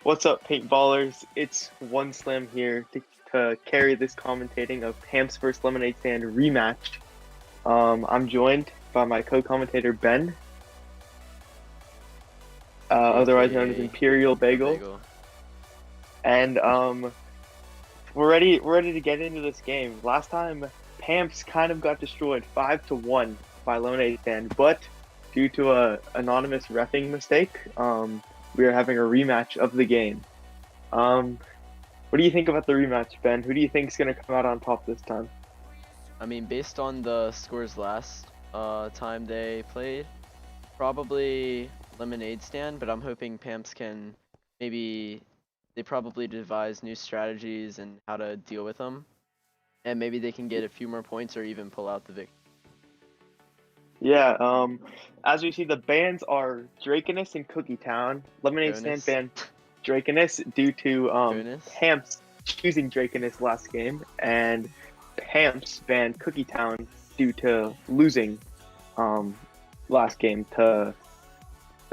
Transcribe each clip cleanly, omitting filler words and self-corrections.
What's up, paintballers? It's One Slam here to carry this commentating of Pamts vs Lemunadestand rematch. I'm joined by my co-commentator Ben, otherwise known as AKA Imperial the Bagel, bagel. and we're ready to get into this game. Last time, Pamps kind of got destroyed 5-1 by Lemunadestand, but due to a anonymous reffing mistake, we are having a rematch of the game. Um, What do you think about the rematch, Ben? Who do you think is going to come out on top this time? I mean, based on the scores last time they played, probably Lemunadestand, but I'm hoping Pamps can maybe they probably devise new strategies and how to deal with them, and maybe they can get a few more points or even pull out the victory. Yeah, as we see, the bans are Drakenus and Cookie Town. Lemunadestand Jonas, banned Drakenus due to Jonas. Pamps choosing Drakenus last game, and Pamps banned Cookie Town due to losing um, last game to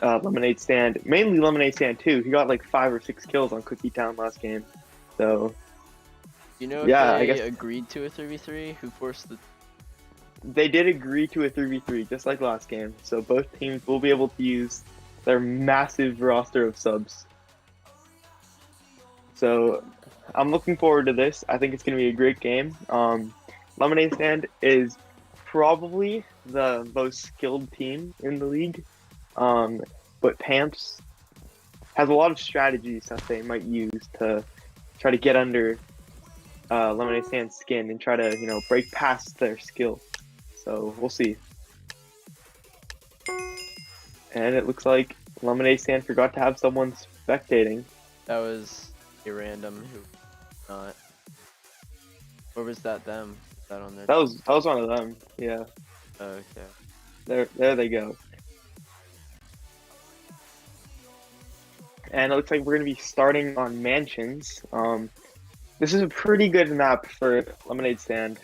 Lemunadestand. Mainly Lemunadestand too. He got like 5 or 6 kills on Cookie Town last game. So You know if yeah, I they guess agreed to a 3v3? Who forced the? they did agree to a 3v3, just like last game. So both teams will be able to use their massive roster of subs. So I'm looking forward to this. I think it's going to be a great game. Lemunadestand is probably the most skilled team in the league, um, but Pamps has a lot of strategies that they might use to try to get under Lemonade skin and try to break past their skill. So we'll see. And it looks like Lemonade Stand forgot to have someone spectating. That was a random who not. Or was that them? Was that on their? That was one of them. Yeah, Okay. there they go. And it looks like we're gonna be starting on mansions. This is a pretty good map for Lemonade Stand.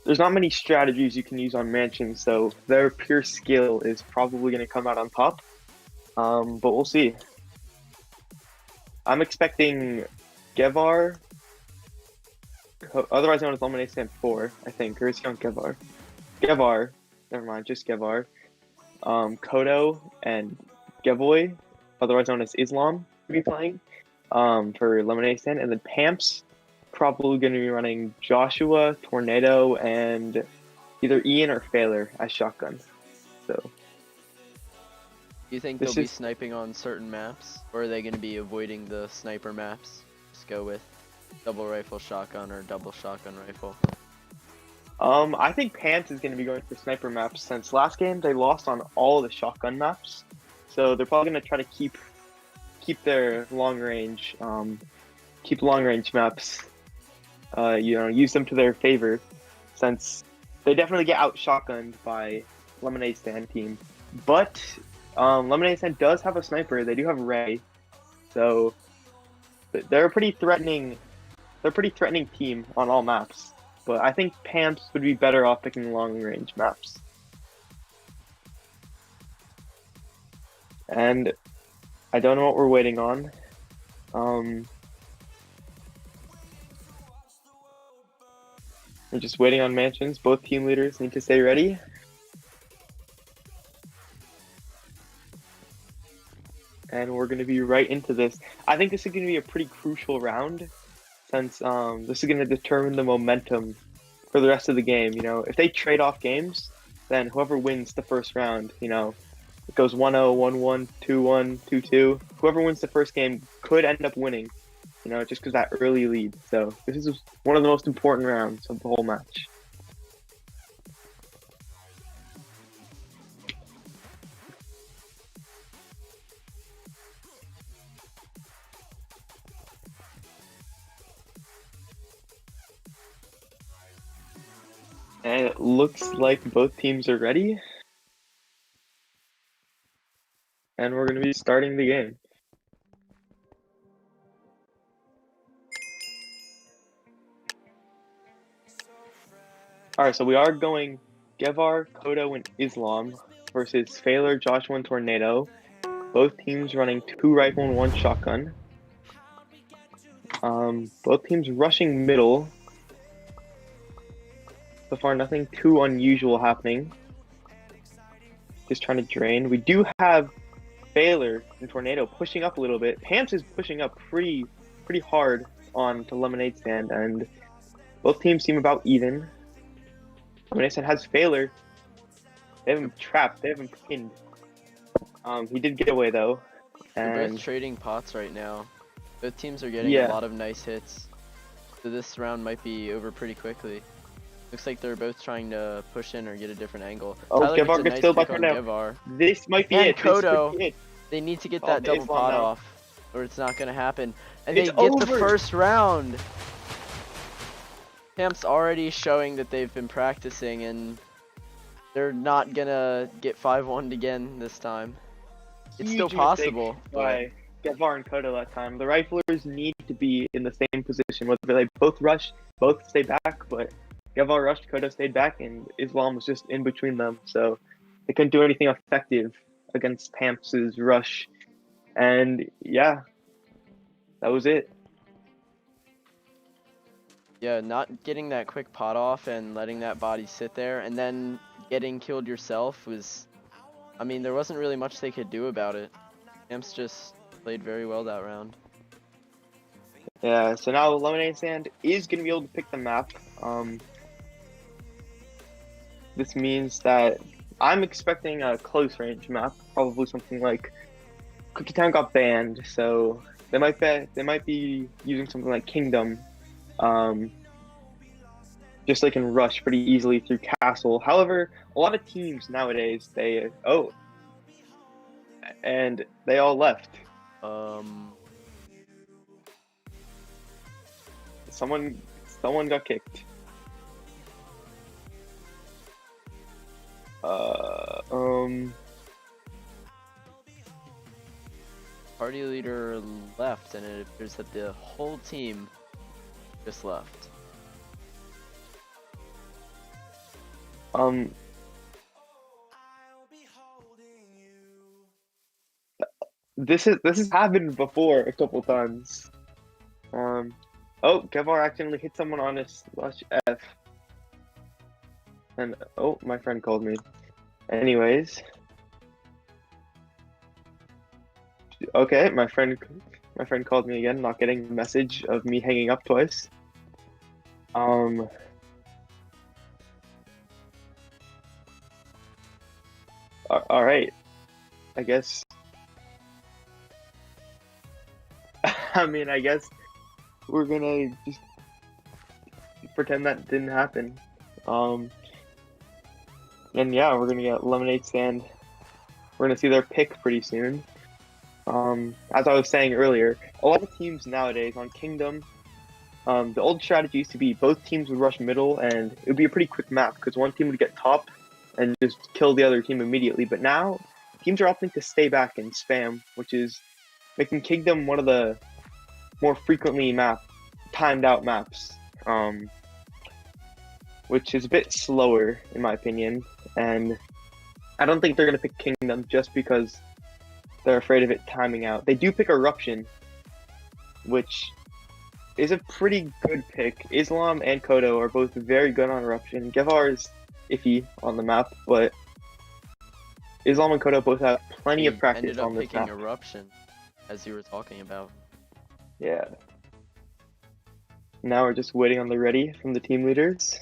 There's not many strategies you can use on mansions, so their pure skill is probably gonna come out on top. But we'll see. I'm expecting Gevar, otherwise known as Lemonade Stand 4, I think, or is he on Gevar? Gevar, never mind, just Gevar. Kodo and Gevoy, otherwise known as Islam, to be playing for Lemonade Stand, and then Pamps probably going to be running Joshua, Tornado, and either Ian or Failer as shotgun. So Do you think they'll this be is sniping on certain maps, or are they going to be avoiding the sniper maps? Just go with double rifle shotgun or double shotgun rifle. I think Pamps is going to be going for sniper maps since last game they lost on all the shotgun maps, so they're probably going to try to keep their keep long range maps. Use them to their favor, since they definitely get out shotgunned by Lemonade Stand team. But Lemonade Stand does have a sniper. They do have Ray, so they're a pretty threatening. They're a pretty threatening team on all maps. But I think Pamps would be better off picking long range maps. And I don't know what we're waiting on. Um, we're just waiting on mansions. Both team leaders need to stay ready. And we're going to be right into this. I think this is going to be a pretty crucial round, since this is going to determine the momentum for the rest of the game. If they trade off games, then whoever wins the first round, it goes 1-0, 1-1, 2-1, 2-2. Whoever wins the first game could end up winning, just because that early lead. So this is one of the most important rounds of the whole match. And it looks like both teams are ready. And we're going to be starting the game. Alright, so we are going Gevar, Kodo, and Islam versus Failer, Joshua, and Tornado. Both teams running 2 rifle and 1 shotgun. Both teams rushing middle. So far, nothing too unusual happening. Just trying to drain. We do have Baylor and Tornado pushing up a little bit. Pamts is pushing up pretty hard on to Lemunadestand, and both teams seem about even. Lemunadestand has Baylor. They have him trapped. They have him pinned. He did get away though. They're And both trading pots right now. Both teams are getting a yeah. lot of nice hits. So this round might be over pretty quickly. Looks like they're both trying to push in or get a different angle. Oh, Tyler gets a Gevar gets nice killed by pick on Tornado. Gevar. This might be And it. This Kodo. could be it. They need to get Oh, that double Islam pot now. off, or it's not gonna happen. And It's they get the over. first round. Pamps already showing that they've been practicing, and they're not gonna get 5-1 again this time. It's still Huge mistake possible, but by Gevar and Kodo that time. The riflers need to be in the same position, whether they both rush, both stay back, but Gevar rushed, Kodo stayed back, and Islam was just in between them, so they couldn't do anything effective against Pamps' rush. And yeah, that was it. yeah, not getting that quick pot off and letting that body sit there, and then getting killed yourself was, I mean, there wasn't really much they could do about it. Pamps just played very well that round. Yeah, so now Lemunadestand is going to be able to pick the map. This means that I'm expecting a close range map, probably something like Cookie Town got banned, so they might be using something like Kingdom, just so they can rush pretty easily through Castle. However, a lot of teams nowadays and they all left. Someone got kicked. Party leader left, and it appears that the whole team just left. This has happened before a couple times. Oh, Gevar accidentally hit someone on his /F. And oh, my friend called me. Anyways. Okay, my friend called me again, not getting the message of me hanging up twice. All right. I guess I mean, I guess we're gonna just pretend that didn't happen. And yeah, we're gonna get Lemunadestand. We're gonna see their pick pretty soon. As I was saying earlier, a lot of teams nowadays on Kingdom, the old strategy used to be both teams would rush middle, and it would be a pretty quick map because one team would get top and just kill the other team immediately. But now, teams are opting to stay back and spam, which is making Kingdom one of the more frequently timed out maps, which is a bit slower in my opinion. And I don't think they're gonna pick Kingdom just because they're afraid of it timing out. They do pick Eruption, which is a pretty good pick. Islam and Kodo are both very good on Eruption. Gevar is iffy on the map, but Islam and Kodo both have plenty of practice on this map. Ended up picking Eruption, as you were talking about. Yeah. Now we're just waiting on the ready from the team leaders.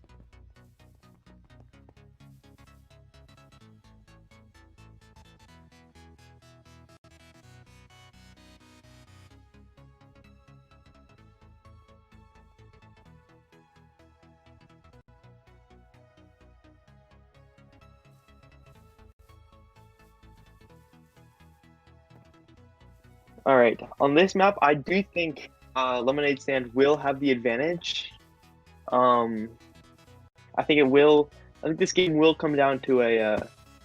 All right, on this map, I do think Lemunadestand will have the advantage. I think it will. I think this game will come down to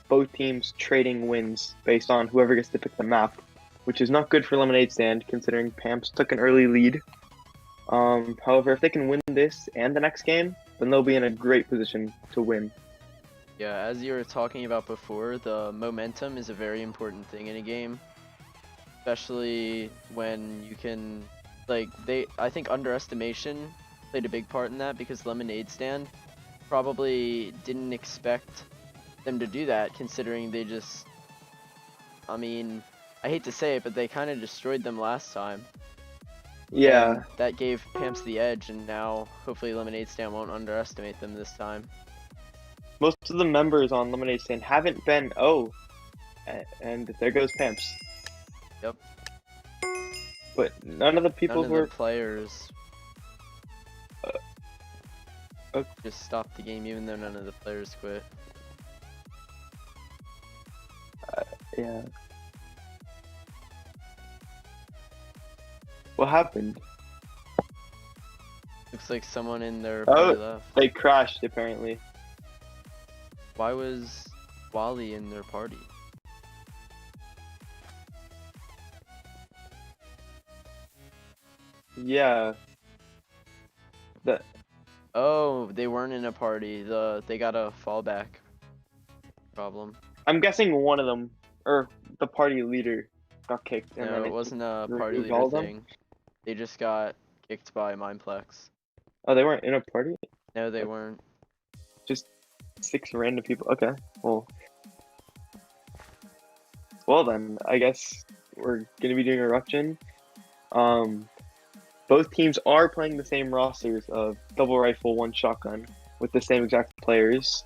both teams trading wins based on whoever gets to pick the map, which is not good for Lemunadestand considering Pamps took an early lead. However, if they can win this and the next game, then they'll be in a great position to win. Yeah, as you were talking about before, the momentum is a very important thing in a game. especially when you can, like, I think underestimation played a big part in that because Lemunadestand probably didn't expect them to do that, considering they just, I mean, I hate to say it, but they kind of destroyed them last time. Yeah, And that gave Pamps the edge, and now hopefully Lemunadestand won't underestimate them this time. most of the members on Lemunadestand haven't been. Oh, and there goes Pamps. Yep. But none of the None people of who the are. players Uh, just stopped the game, even though none of the players quit. yeah. What happened? Looks like someone in their party Oh, left. they crashed apparently. Why was Wally in their party? Yeah. The Oh, they weren't in a party. They got a fallback problem. I'm guessing one of them, or the party leader, got kicked, and No, then it it wasn't a party removed leader all of them. thing. They just got kicked by Mindplex. Oh, they weren't in a party. No, they Uh, weren't. Just 6 random people. Okay. Well then, I guess we're gonna be doing eruption. Um, both teams are playing the same rosters of double rifle, one shotgun, with the same exact players.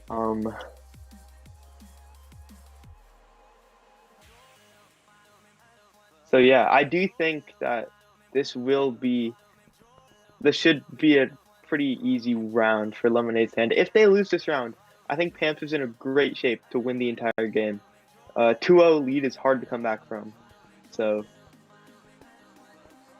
Um, so yeah, I do think that this will be this should be a pretty easy round for Lemonadestand. If they lose this round, I think Panthers in a great shape to win the entire game. 2-0 lead is hard to come back from. So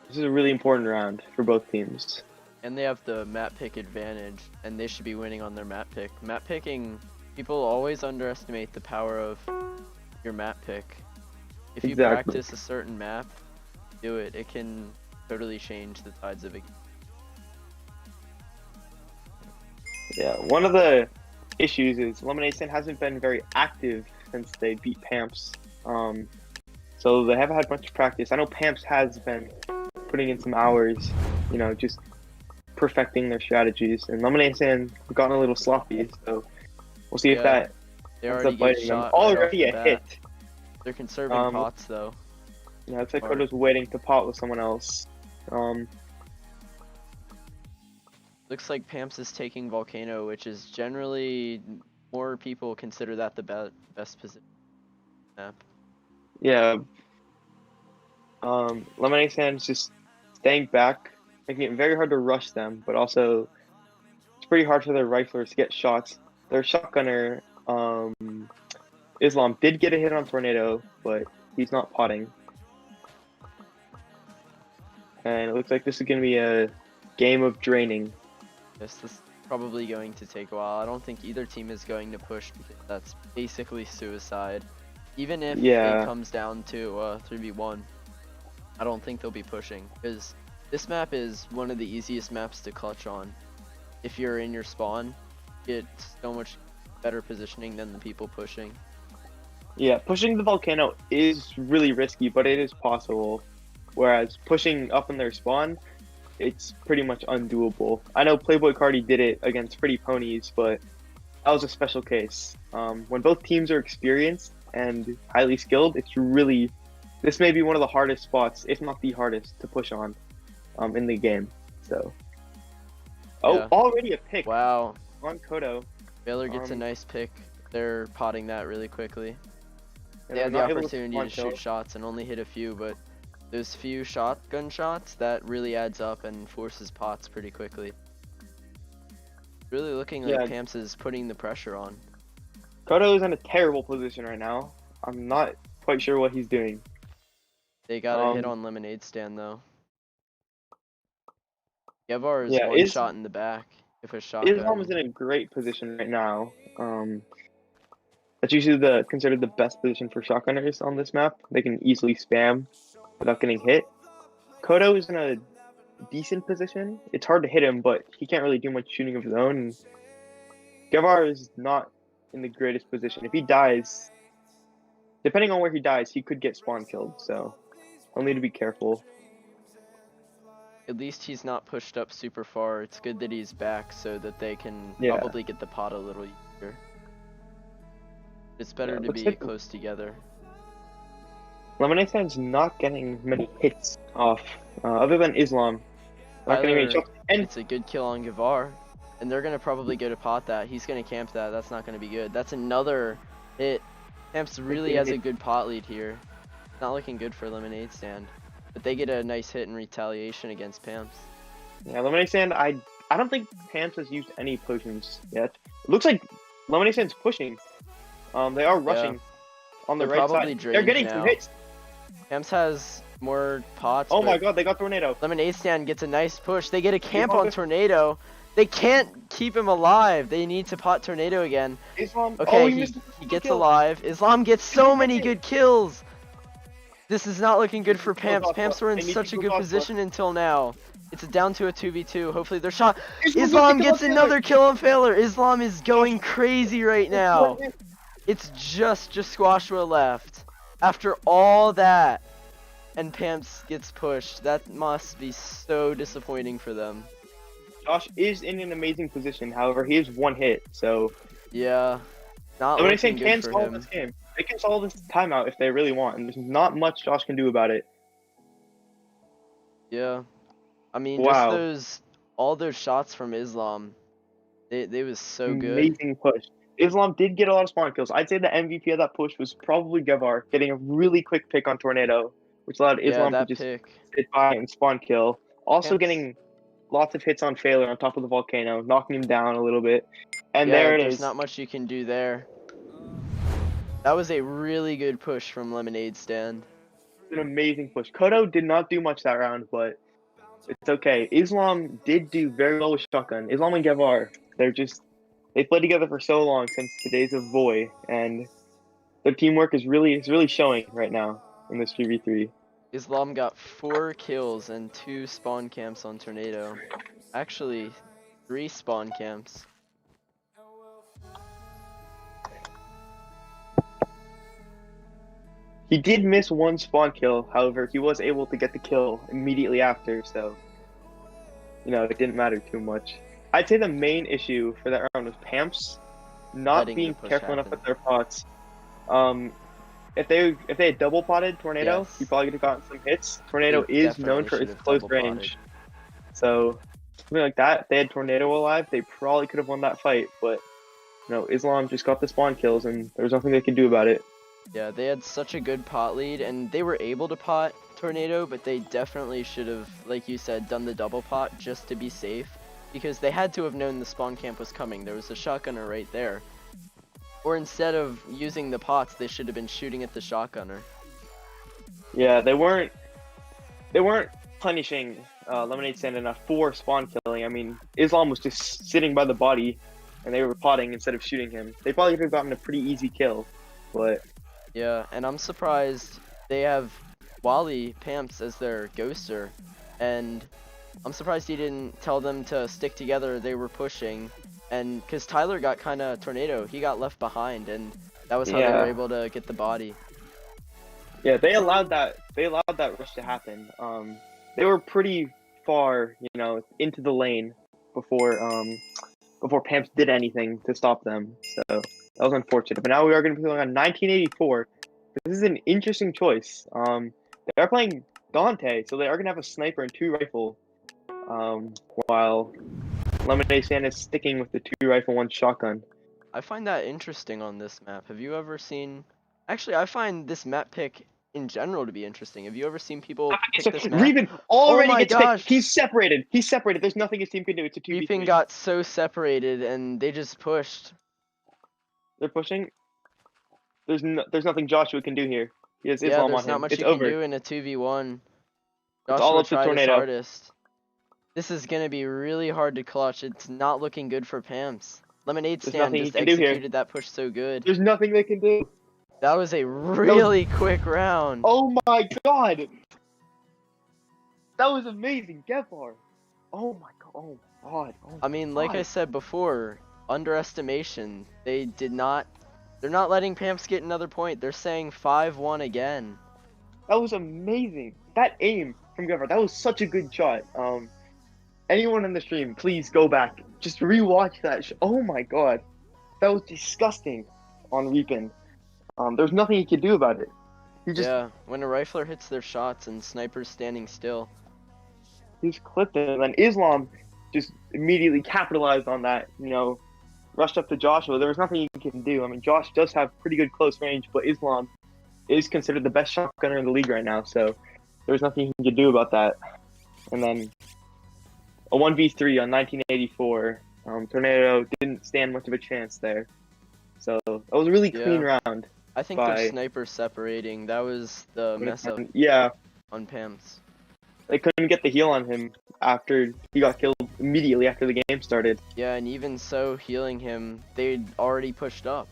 this is a really important round for both teams. And they have the map pick advantage, and they should be winning on their map pick. Map picking, people always underestimate the power of your map pick. If you Exactly. practice a certain map, do it. It can totally change the tides of a game. Yeah, one of the issues is Lemonadestand hasn't been very active since they beat Pamps. So they haven't had much practice. I know Pamps has been putting in some hours, just perfecting their strategies. And Lemonadestand have gotten a little sloppy, so we'll see if Yeah, that they ends already up get biting them. shot right off Already the a bat. hit. They're conserving pots though. It's like Kodo's waiting to pot with someone else. Looks like Pamps is taking Volcano, which is generally more people consider that the best position map. Yeah. Lemonadestand is just staying back, making it very hard to rush them, but also it's pretty hard for their riflers to get shots. Their shotgunner, Islam, did get a hit on Tornado, but he's not potting. And it looks like this is going to be a game of draining. This is probably going to take a while. I don't think either team is going to push because that's basically suicide. Even if Yeah. it comes down to 3v1, I don't think they'll be pushing because this map is one of the easiest maps to clutch on. If you're in your spawn, it's so much better positioning than the people pushing. Yeah, pushing the volcano is really risky, but it is possible. Whereas pushing up in their spawn, it's pretty much undoable. I know Playboy Cardi did it against Pretty Ponies, but that was a special case. When both teams are experienced and highly skilled, this may be one of the hardest spots, if not the hardest, to push on in the game. So, Yeah. already a pick Wow. on Kodo. Baylor gets a nice pick. They're potting that really quickly. And They had the not able opportunity to kill. shoot shots and only hit a few, but those few shotgun shots, that really adds up and forces pots pretty quickly. Really looking like Yeah, Pamps is putting the pressure on. Kodo is in a terrible position right now. I'm not quite sure what he's doing. They got a hit on Lemunadestand though. Yevar is Yeah, one shot in the back if a Islam is shotgun. in a great position right now. That's usually considered the best position for shotgunners on this map. They can easily spam without getting hit. Kodo is in a decent position. It's hard to hit him, but he can't really do much shooting of his own. And Gavar is not in the greatest position. If he dies, depending on where he dies, he could get spawn killed. So I'll need to be careful. At least he's not pushed up super far. It's good that he's back so that they can Yeah. probably get the pot a little easier. It's better Yeah, to looks be like close together. Lemunadestand not getting many hits off, other than Islam. Not getting many Tyler shots. And gets a good kill on Gavar, and they're gonna probably go to pot that. He's gonna camp that. That's not gonna be good. That's another hit. Pamts really has a good pot lead here. Not looking good for Lemunadestand, but they get a nice hit in retaliation against Pamts. yeah, Lemunadestand, I don't think Pamps has used any potions yet. It looks like Lemunadestand's pushing. They are rushing on the They're right probably side. They're drained getting now. some hits. Pamps has more pots. Oh but my god, they got Tornado. Lemunadestand gets a nice push. They get a camp Islam on Tornado. They can't keep him alive. They need to pot Tornado again. Islam. Okay, Oh, he gets kill. alive. Islam gets so many good kills. This is not looking good for Pamps. Pamps were in such a good position until now. It's down to a 2v2. Hopefully they're shot. Islam gets another kill on Failure. Islam is going crazy right now. It's just Joshua left. After all that, and Pamps gets pushed. That must be so disappointing for them. Josh is in an amazing position. However, he is one hit. So yeah, not when I looking say good can for solve him. this game, they can solve this timeout if they really want, and there's not much Josh can do about it. Yeah, I mean, Wow. just all those shots from Islam, they was so good. Amazing push. Islam did get a lot of spawn kills. I'd say the MVP of that push was probably Gavar getting a really quick pick on Tornado, which allowed Islam to just sit by and spawn kill. Also getting lots of hits on Failure on top of the volcano, knocking him down a little bit. And there it is. There's not much you can do there. That was a really good push from Lemunadestand. An amazing push. Kodo did not do much that round, but it's okay. Islam did do very well with shotgun. Islam and Gavar, they played together for so long since the days of Voy, and their teamwork is really showing right now in this 3v3. Islam got 4 kills and 2 spawn camps on Tornado. Actually, 3 spawn camps. He did miss one spawn kill, however, he was able to get the kill immediately after, so it didn't matter too much. I'd say the main issue for that round was Pamps not being careful enough with their pots. If they had double potted Tornado, he probably could have gotten some hits. Tornado is known for its close range. So something like that, if they had Tornado alive, they probably could have won that fight, but Islam just got the spawn kills and there was nothing they could do about it. Yeah, they had such a good pot lead and they were able to pot Tornado, but they definitely should have, like you said, done the double pot just to be safe, because they had to have known the spawn camp was coming. There was a shotgunner right there. Or instead of using the pots, they should have been shooting at the shotgunner. Yeah, they weren't punishing Lemunadestand enough for spawn killing. I mean, Islam was just sitting by the body, and they were potting instead of shooting him. They probably could have gotten a pretty easy kill, but yeah, and I'm surprised they have Wally Pamts as their ghoster, and I'm surprised he didn't tell them to stick together. They were pushing, and because Tyler got kind of Tornado, he got left behind, and that was how they were able to get the body. Yeah, they allowed that rush to happen. They were pretty far, into the lane before Pamps did anything to stop them. So that was unfortunate. But now we are going to be playing on 1984. This is an interesting choice. They are playing Dante, so they are going to have a sniper and 2 rifle, while Lemunadestand is sticking with the 2 rifle, 1 shotgun. I find that interesting on this map. Have you ever seen... Actually, I find this map pick in general to be interesting. Have you ever seen people pick this map? Reven already gets gosh. picked. He's separated. There's nothing his team can do. It's a 2v3. Reven got so separated, and they just pushed. They're pushing. There's nothing Joshua can do here. He has Islam on him. There's not much it's you over. can do in a 2v1. It's all Joshua up to tried his Tornado. hardest. This is going to be really hard to clutch. It's not looking good for Pamts. Lemunadestand just executed that push so good. There's nothing they can do. That was a really quick round. Oh my god! That was amazing, Gavar. Oh my god. Oh my god. I mean, like I said before, underestimation. They did not They're not letting Pamps get another point. They're saying 5-1 again. That was amazing. That aim from Gevvar, that was such a good shot. Anyone in the stream, please go back. Just rewatch that. Oh my god, that was disgusting on Reapin. There's nothing he could do about it. He just Yeah, when a rifler hits their shots and snipers standing still. he just clipped it, and Islam just immediately capitalized on that. Rushed up to Joshua. There was nothing he can do. I mean, Josh does have pretty good close range, but Islam is considered the best shotgunner in the league right now. So there's nothing he can do about that. And then a 1v3 on 1984. Tornado didn't stand much of a chance there. So that was a really clean round. I think their sniper separating. That was the mess up. Yeah. On Pamts. They couldn't get the heal on him after he got killed immediately after the game started. Yeah, and even so, healing him, they'd already pushed up.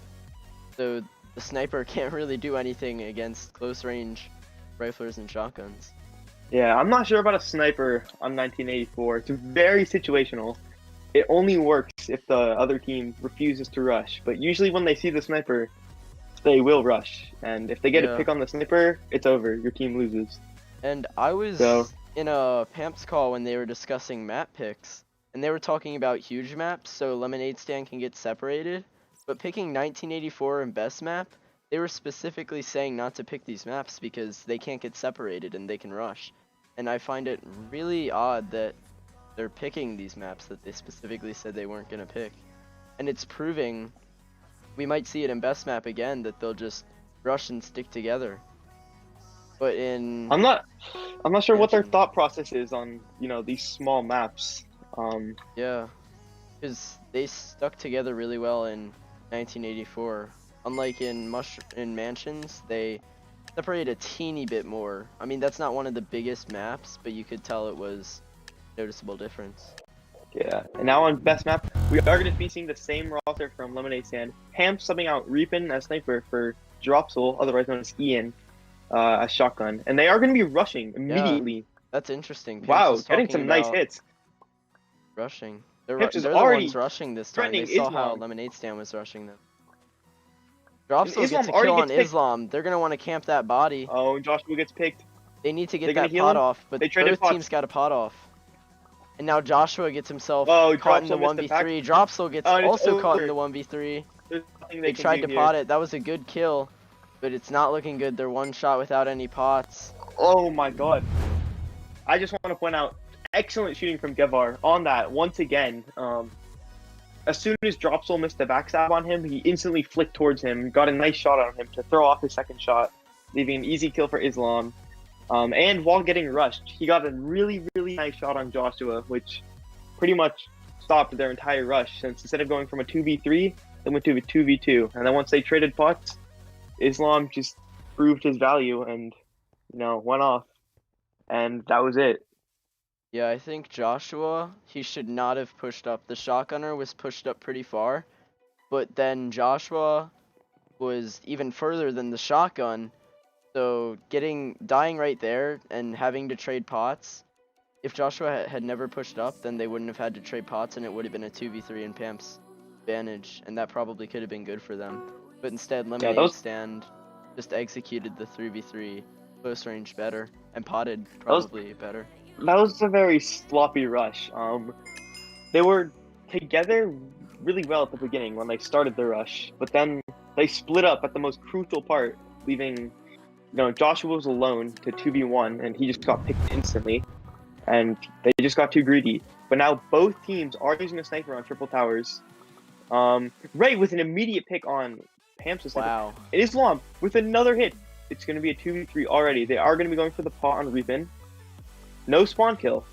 So the sniper can't really do anything against close range riflers and shotguns. Yeah, I'm not sure about a sniper on 1984. It's very situational. It only works if the other team refuses to rush. But usually when they see the sniper, they will rush. And if they get a pick on the sniper, it's over. Your team loses. And I was in a Pamps call when they were discussing map picks. And they were talking about huge maps, so Lemunadestand can get separated. But picking 1984 and best map, they were specifically saying not to pick these maps because they can't get separated and they can rush. And I find it really odd that they're picking these maps that they specifically said they weren't going to pick. And it's proving, we might see it in best map again, that they'll just rush and stick together. But in... I'm not sure what their thought process is on, these small maps. Yeah, because they stuck together really well in 1984. Unlike in Mansions, they separated a teeny bit more. I mean, that's not one of the biggest maps, but you could tell it was a noticeable difference. Yeah, and now on best map, we are going to be seeing the same roster from Lemunadestand. Pamps subbing out Reapin as sniper for Dropsoul, otherwise known as Ian, as shotgun. And they are going to be rushing immediately. Yeah, that's interesting. Pamps wow, getting some nice hits. Rushing. They're Pamps is the already ones rushing this time. They threatening saw how Islam. Lemunadestand was rushing them. Dropsoul gets a Islam already kill on gets picked. Islam. They're going to want to camp that body. Oh, and Joshua gets picked. They need to get They're that heal pot him? off, but They traded both teams pots. got a pot off. And now Joshua gets himself caught in the Dropsoul missed the 1v3. Dropsoul gets Oh, and it's also caught in over. the 1v3. There's nothing They can tried do to here. pot it. That was a good kill, but it's not looking good. They're one shot without any pots. Oh my god. I just want to point out, excellent shooting from Gevvar on that once again. As soon as Dropsoul missed the backstab on him, he instantly flicked towards him, got a nice shot on him to throw off his second shot, leaving an easy kill for Islam. And while getting rushed, he got a really, really nice shot on Joshua, which pretty much stopped their entire rush, since instead of going from a 2v3, they went to a 2v2. And then once they traded pots, Islam just proved his value and, went off. And that was it. Yeah, I think Joshua, he should not have pushed up. The shotgunner was pushed up pretty far, but then Joshua was even further than the shotgun. So dying right there and having to trade pots, if Joshua had never pushed up, then they wouldn't have had to trade pots and it would have been a 2v3 in Pamps advantage, and that probably could have been good for them. But instead, Lemunadestand just executed the 3v3 close range better and potted probably better. That was a very sloppy rush. They were together really well at the beginning when they started the rush, but then they split up at the most crucial part, leaving Joshua was alone to 2v1, and he just got picked instantly, and they just got too greedy. But now both teams are using a sniper on triple towers. Ray with an immediate pick on Pamps. Wow. And Islam with another hit. It's going to be a 2v3 already. They are going to be going for the pot on Reapin. No spawn kill.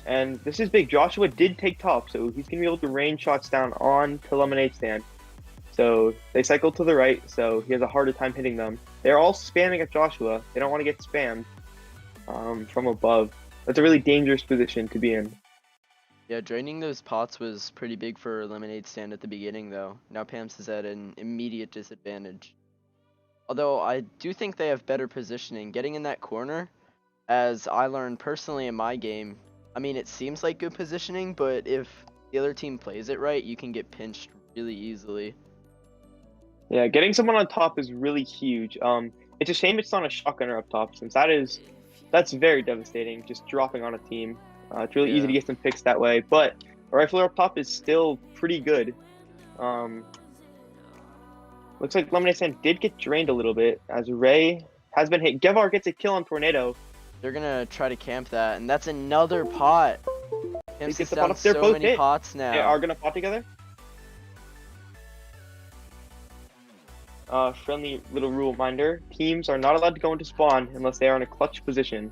And this is big. Joshua did take top, so he's going to be able to rain shots down on to Lemunadestand. So they cycle to the right, so he has a harder time hitting them. They're all spamming at Joshua. They don't want to get spammed from above. That's a really dangerous position to be in. Yeah, draining those pots was pretty big for Lemunadestand at the beginning, though. Now Pamps is at an immediate disadvantage. Although I do think they have better positioning. Getting in that corner, as I learned personally in my game, I mean, it seems like good positioning, but if the other team plays it right, you can get pinched really easily. Yeah, getting someone on top is really huge. It's a shame it's not a shotgunner up top, since that's very devastating. Just dropping on a team. It's really easy to Yeah. get some picks that way, but a rifler up top is still pretty good. Um, Looks like Lemunadestand did get drained a little bit as Ray has been hit. Gevar gets a kill on Tornado. They're gonna try to camp that, and that's another pot. They Pamts get is the pot down up. They're so both many hit. pots They now. are gonna pot together. Friendly little rule reminder: teams are not allowed to go into spawn unless they are in a clutch position,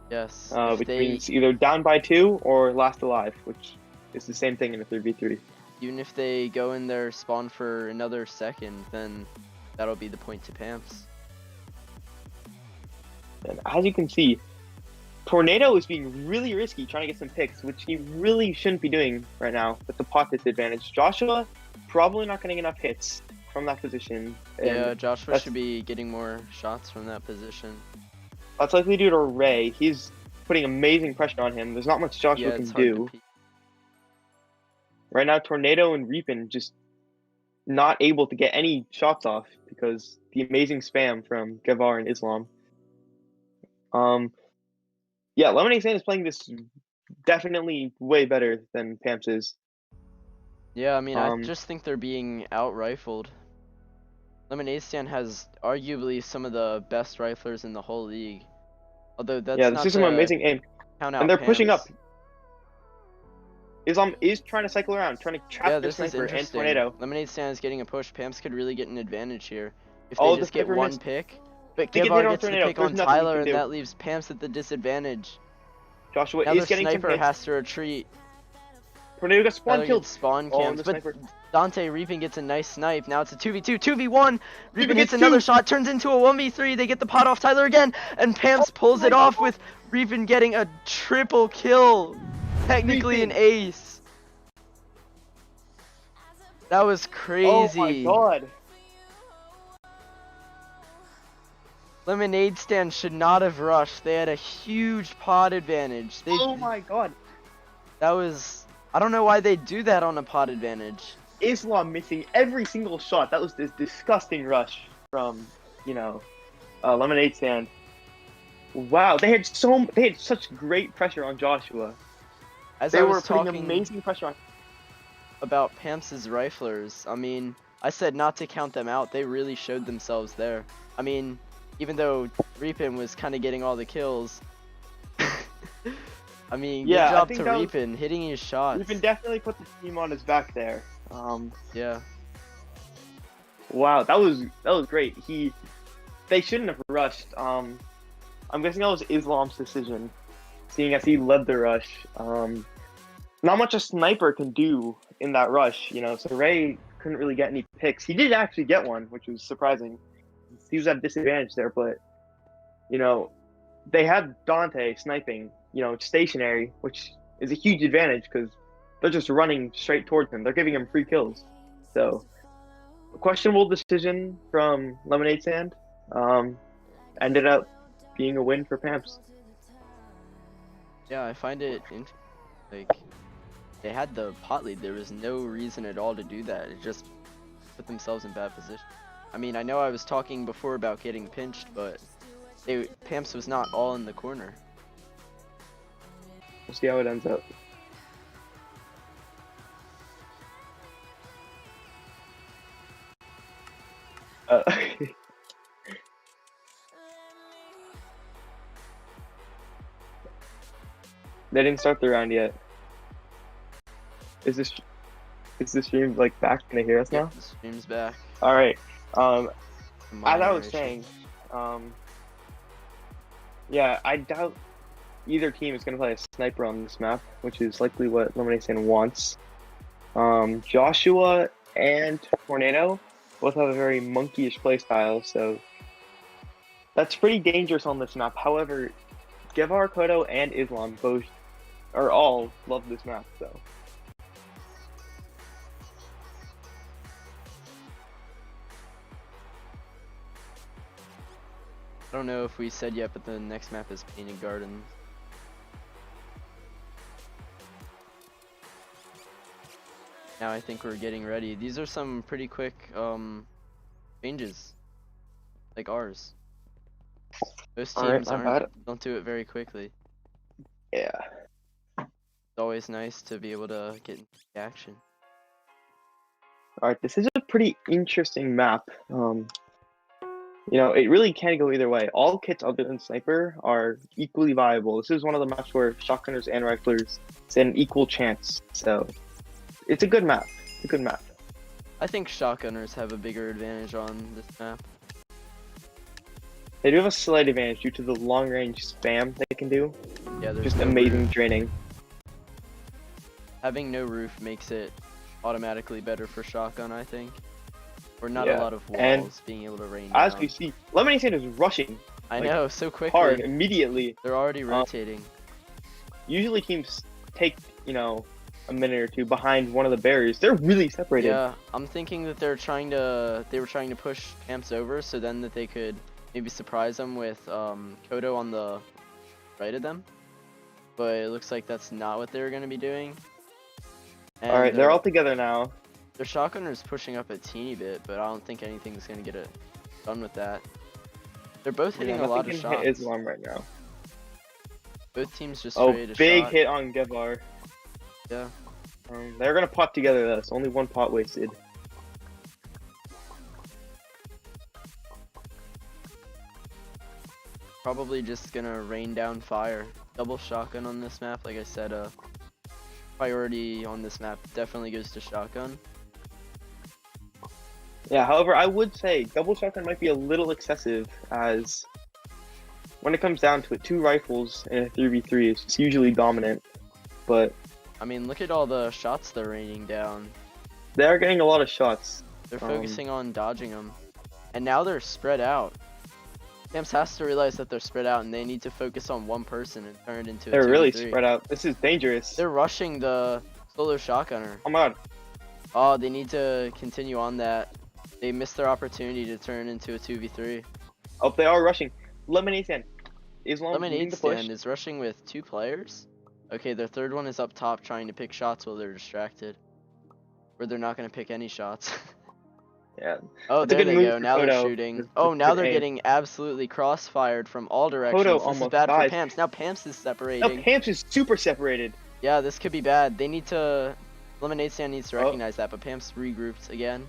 Yes. If which they, means either down by 2 or last alive, which is the same thing in a 3v3. even if they go in their spawn for another second, then that'll be the point to Pamps. And as you can see, Tornado is being really risky trying to get some picks, which he really shouldn't be doing right now with the pot disadvantage. Joshua probably not getting enough hits from that position. And Yeah, Joshua that's should be getting more shots from that position. that's likely due to Ray. He's putting amazing pressure on him. There's not much Joshua Yeah, can it's hard to do. peek. Right now, Tornado and Reapin just not able to get any shots off because the amazing spam from Gavar and Islam. Yeah, Lemonade is playing this definitely way better than Pamps is. Yeah, I mean, I Um, just think they're being out-rifled. Lemunadestand has arguably some of the best riflers in the whole league. Although yeah, that's this not is some to amazing aim, count and out they're pushing up. Pamps. Islam is trying to cycle around, trying to Yeah, trap their this is sniper and interesting. Tornado. Lemunadestand is getting a push. Pamps could really get an advantage here if they Oh, the just get sniper one missed. pick. But They get hit Givar on gets the Tornado. pick There's on nothing he Tyler, can and do. that leaves Pamps at the disadvantage. Joshua Now is the getting some sniper hits. has to retreat. Tornado got spawn Tyler killed. gets spawn Oh, camps, the but sniper. Dante Reapin gets a nice snipe. Now it's a 2v2, 2v1. Reaper Reapin hits gets another 2. shot, turns into a 1v3. They get the pot off Tyler again, and Pamps Oh pulls my it off god. with Reapin getting a triple kill. Technically an Reaping. ace. That was Oh my crazy. god. Lemunadestand should not have rushed. They had a huge pot advantage. Oh my god. That was, I don't know why they do that on a pot advantage. Islam missing every single shot. That was this disgusting rush from, Lemonadestand. Wow, they had such great pressure on Joshua. As They I were was putting talking amazing pressure on. about Pamps' riflers, I mean, I said not to count them out. They really showed themselves there. I mean, even though Reapin was kind of getting all the kills, I mean, good Yeah, I job to think that was Reapin hitting his shots. Reapin definitely put the team on his back there. Yeah. Wow, that was great. They shouldn't have rushed. I'm guessing that was Islam's decision, seeing as he led the rush. Not much a sniper can do in that rush, So Ray couldn't really get any picks. He did actually get one, which was surprising. He was at a disadvantage there, but you know, they had Dante sniping, stationary, which is a huge advantage because they're just running straight towards him. They're giving him free kills. So, a questionable decision from Lemonadestand ended up being a win for Pamps. Yeah, I find it like they had the pot lead. There was no reason at all to do that. It just put themselves in bad position. I mean, I know I was talking before about getting pinched, but Pamps was not all in the corner. We'll see how it ends up. They didn't start the round yet. Is this stream like back? Can they hear us Yep, now? the stream's back. All right. As I was Moderation. saying, yeah, I doubt either team is going to play a sniper on this map, which is likely what Lemonade wants. Joshua and Tornado both have a very monkeyish playstyle, so that's pretty dangerous on this map. However, Gevar, Kodo, and Islam both all love this map, so. I don't know if we said yet, but the next map is Painted Gardens. Now I think we're getting ready. These are some pretty quick changes like ours. Most All right, teams my bad. don't do it very quickly. Yeah. It's always nice to be able to get into the action. All right, this is a pretty interesting map. It really can go either way. All kits other than sniper are equally viable. This is one of the maps where shotgunners and riflers stand an equal chance. So it's a good map. It's a good map. I think shotgunners have a bigger advantage on this map. They do have a slight advantage due to the long range spam they can do. Yeah, there's Just no amazing roof. draining. Having no roof makes it automatically better for shotgun, I think. Or not a Yeah, lot of and walls being able to rain as down. we see, Lemunadestand is rushing. I like, know, so quickly. Hard immediately. They're already rotating. Usually teams take a minute or two behind one of the barriers. They're really separated. Yeah, I'm thinking that they were trying to push Pamts over so then that they could maybe surprise them with Kodo on the right of them. But it looks like that's not what they were going to be doing. And All right, they're all together now. Their shotgunner's pushing up a teeny bit, but I don't think anything's going to get it done with that. They're both hitting a lot of shots. Hit Islam right now. Both teams just Oh, traded a big shot. hit on Gevar. Yeah. They're gonna pot together though. It's only one pot wasted. Probably just gonna rain down fire. Double shotgun on this map, like I said, priority on this map definitely goes to shotgun. Yeah, however, I would say double shotgun might be a little excessive, as when it comes down to it, 2 rifles in a 3v3 is just usually dominant. But I mean, look at all the shots they're raining down. they're getting a lot of shots. They're focusing on dodging them. And now they're spread out. Pamts has to realize that they're spread out and they need to focus on one person and turn it into a 2v3. They're really spread out. This is dangerous. They're rushing the solo shotgunner. Oh my god. Oh, they need to continue on that. They missed their opportunity to turn into a 2v3. Oh, they are rushing. Lemunadestand. Islam leading the push. Lemunadestand is rushing with 2 players. Okay, their third one is up top trying to pick shots while they're distracted. Or they're not going to pick any shots. Yeah. Oh, That's a there good they move go. for Now they're Kodo. shooting. Oh, now they're aim. getting absolutely crossfired from all directions. Kodo This is almost bad for dies. Pamts. Now Pamts is Now separating. Pamps is super separated. Yeah, this could be bad. They need to... Lemunadestand needs to recognize that, but Pamps regrouped again.